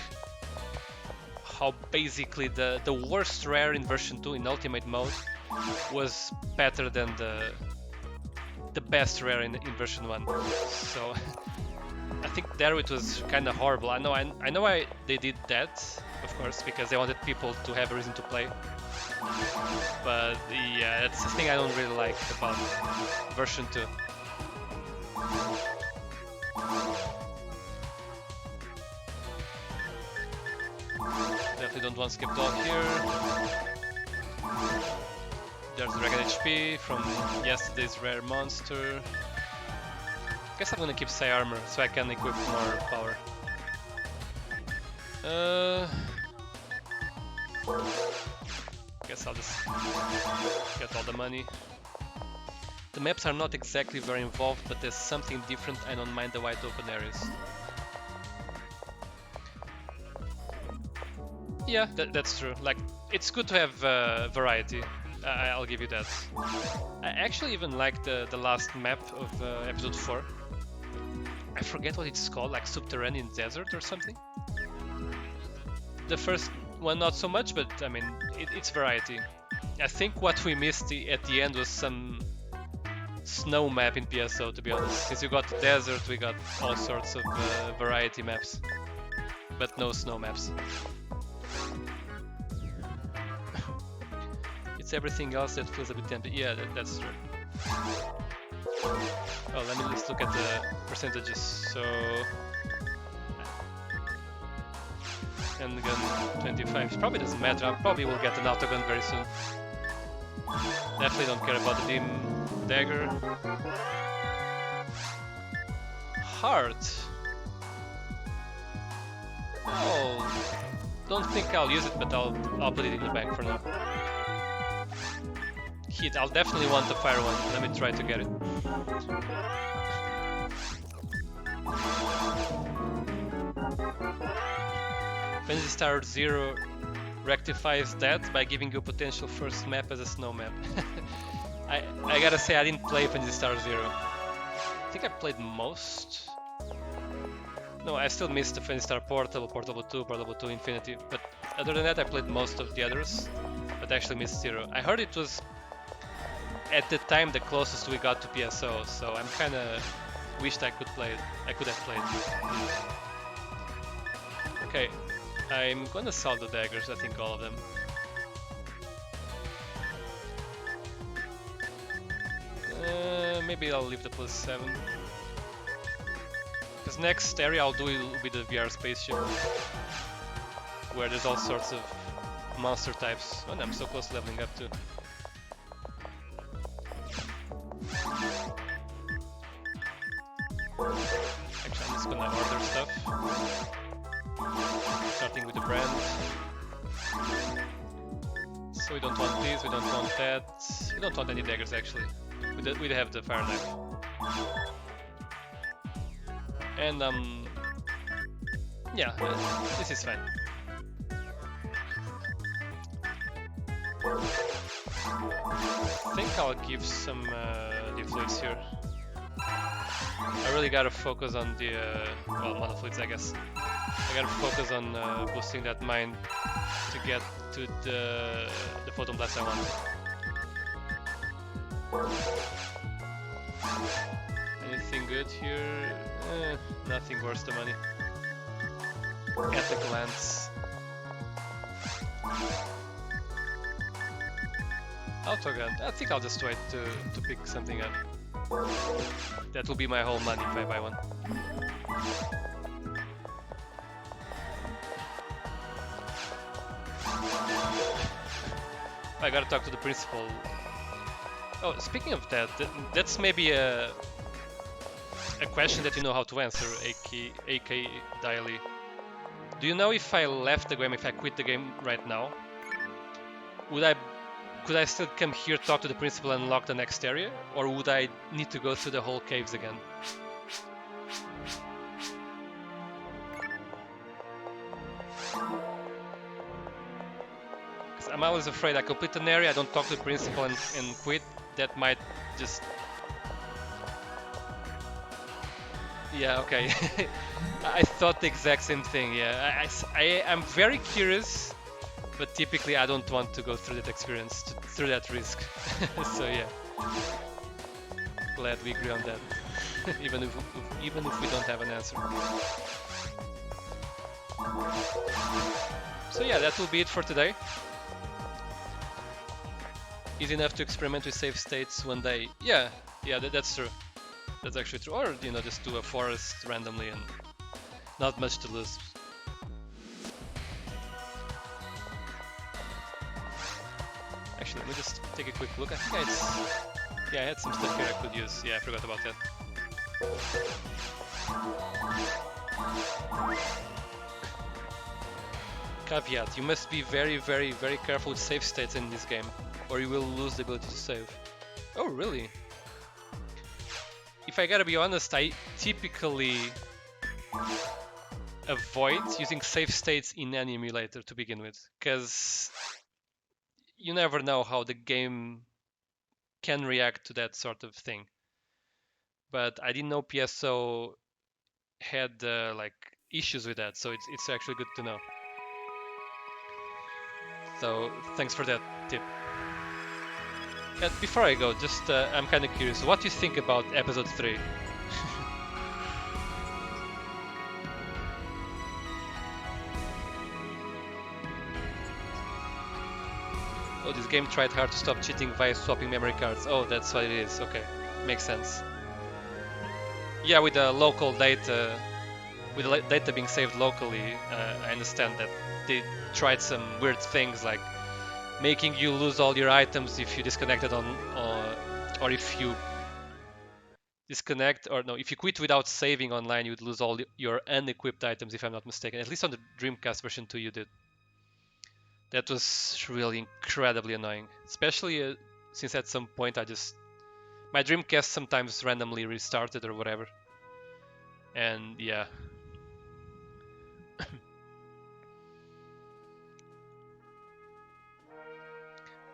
how basically the worst rare in version 2 in ultimate mode was better than the best rare in version 1. So I think there it was kind of horrible. I know why they did that, of course, because they wanted people to have a reason to play. But yeah, that's the thing I don't really like about version 2. Definitely don't want to skip dog here. There's Dragon HP from yesterday's rare monster. Guess I'm gonna keep Psi armor so I can equip more power. Guess I'll just get all the money. The maps are not exactly very involved, but there's something different. I don't mind the wide open areas. Yeah, that's true. Like, it's good to have variety. I'll give you that. I actually even like the last map of episode 4. I forget what it's called, like subterranean desert or something. The first one not so much, but I mean it's variety. I think what we missed at the end was some snow map in PSO, to be honest. Since you got the desert, we got all sorts of variety maps, but no snow maps. It's everything else that feels a bit empty. Yeah, that's true. Oh, let me just look at the percentages. So, handgun 25. Probably doesn't matter. I probably will get an autogun very soon. Definitely don't care about the dim dagger. Heart. Oh, don't think I'll use it, but I'll put it in the bank for now. Heat. I'll definitely want the fire one. Let me try to get it. Phantasy Star 0 rectifies that by giving you potential first map as a snow map. I gotta say I didn't play Phantasy Star 0. I think I played most. No, I still missed the Phantasy Star Portable, Portable 2, Portable 2 Infinity, but other than that I played most of the others, but actually missed 0. I heard it was at the time the closest we got to PSO, so I'm kinda wished I could play it. I could have played it. Okay, I'm gonna sell the daggers, I think all of them. Maybe I'll leave the +7. Because next area I'll do will be the VR spaceship, where there's all sorts of monster types. Oh, I'm so close to leveling up too. Actually, I'm just gonna order stuff. Starting with the brand. So we don't want this, we don't want that. We don't want any daggers actually. We have the fire knife. And yeah, this is fine. I think I'll give some deflates here. I really gotta focus on the well, monofleets, I guess. I gotta focus on boosting that mine to get to the photon blast I want. Anything good here? Nothing worth the money. At a glance. Autogun. I think I'll just wait to pick something up. That will be my whole money if I buy one. I gotta talk to the principal. Oh, speaking of that, that's maybe a question that you know how to answer, AK Daily. Do you know if I left the game, if I quit the game right now, could I still come here, talk to the principal and unlock the next area? Or would I need to go through the whole caves again? Because I'm always afraid I complete an area, I don't talk to the principal and quit. That might just... Yeah, okay. I thought the exact same thing, yeah. I'm very curious, but typically I don't want to go through that experience, through that risk. So yeah, glad we agree on that. even if we don't have an answer. So yeah, that will be it for today. Easy enough to experiment with save states one day. Yeah, that's true. That's actually true. Or, you know, just do a forest randomly and not much to lose. Actually, let me just take a quick look. I think I had some stuff here I could use. Yeah, I forgot about that. Caveat, you must be very, very, very careful with save states in this game, or you will lose the ability to save. Oh, really? If I gotta be honest, I typically avoid using save states in any emulator to begin with, because you never know how the game can react to that sort of thing. But I didn't know PSO had like issues with that, so it's actually good to know. So thanks for that tip. And before I go, just I'm kind of curious, what do you think about episode 3? Oh, this game tried hard to stop cheating via swapping memory cards. Oh, that's what it is. Okay, makes sense. Yeah, with the local data, with the data being saved locally, I understand that they tried some weird things like making you lose all your items if you disconnected on, or if you disconnect, or no, if you quit without saving online, you would lose all your unequipped items, if I'm not mistaken. At least on the Dreamcast version 2 you did. That was really incredibly annoying, especially since at some point my Dreamcast sometimes randomly restarted or whatever. And yeah.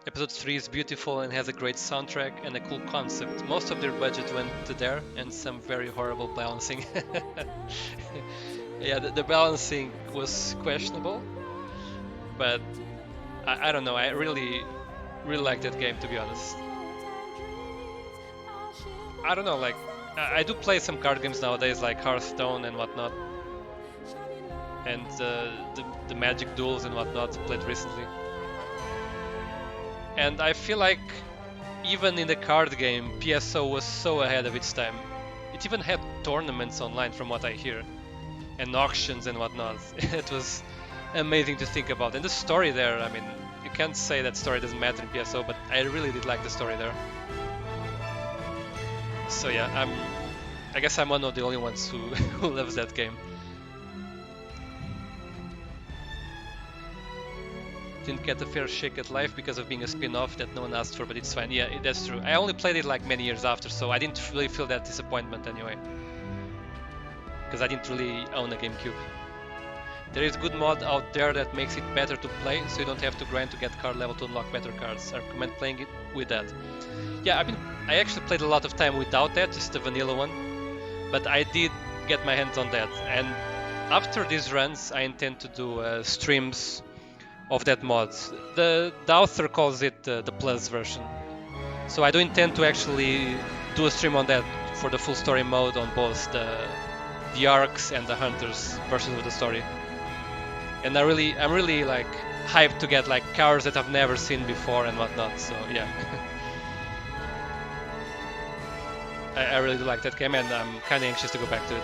Episode 3 is beautiful and has a great soundtrack and a cool concept. Most of their budget went to there and some very horrible balancing. Yeah, the balancing was questionable, but I don't know, I really like that game, to be honest. I don't know, like, I do play some card games nowadays, like Hearthstone and whatnot, and the Magic Duels and whatnot played recently. And I feel like even in the card game, PSO was so ahead of its time. It even had tournaments online, from what I hear, and auctions and whatnot. It was amazing to think about. And the story there, I mean, you can't say that story doesn't matter in PSO, but I really did like the story there. So yeah, I guess I'm one of the only ones who, who loves that game. Didn't get a fair shake at life because of being a spin-off that no one asked for, but it's fine. Yeah, that's true. I only played it like many years after, so I didn't really feel that disappointment anyway. Because I didn't really own a GameCube. There is good mod out there that makes it better to play, so you don't have to grind to get card level to unlock better cards. I recommend playing it with that. Yeah, I actually played a lot of time without that, just the vanilla one. But I did get my hands on that. And after these runs, I intend to do streams of that mod. The author calls it the plus version. So I do intend to actually do a stream on that for the full story mode on both the arcs and the hunters versions of the story. And I'm really like hyped to get like cars that I've never seen before and whatnot. So yeah. I really do like that game, and I'm kind of anxious to go back to it.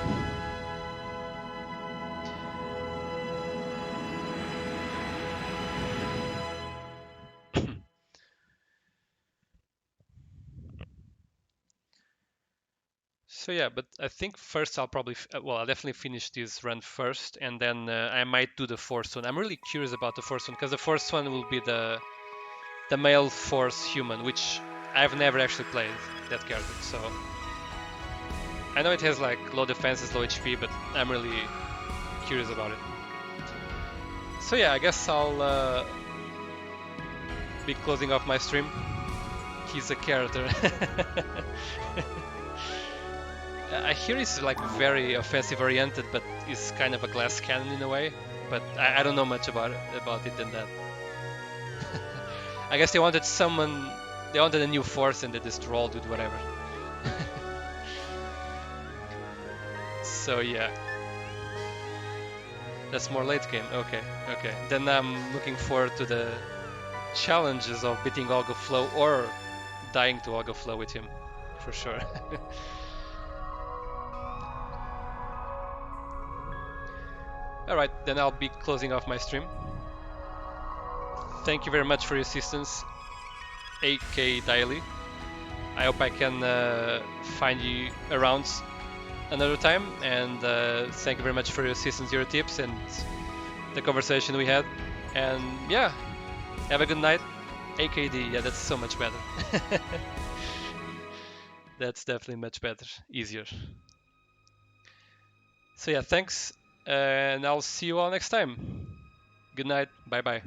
So yeah, but I think first I'll probably, I'll definitely finish this run first, and then I might do the fourth one. I'm really curious about the first one, because the first one will be the male force human, which I've never actually played that character, so I know it has like low defenses, low HP, but I'm really curious about it. So yeah, I guess I'll be closing off my stream. He's a character. I hear he's like very offensive oriented, but he's kind of a glass cannon in a way. But I don't know much about it than that. I guess they wanted a new force, and they just rolled with whatever. So yeah, that's more late game. Okay. Then I'm looking forward to the challenges of beating Ogoflow or dying to Ogoflow with him, for sure. Alright, then I'll be closing off my stream. Thank you very much for your assistance, AK Daily. I hope I can find you around another time, and thank you very much for your assistance, your tips, and the conversation we had. And yeah, have a good night. AKD, yeah, that's so much better. That's definitely much better, easier. So yeah, thanks, and I'll see you all next time. Good night, bye bye.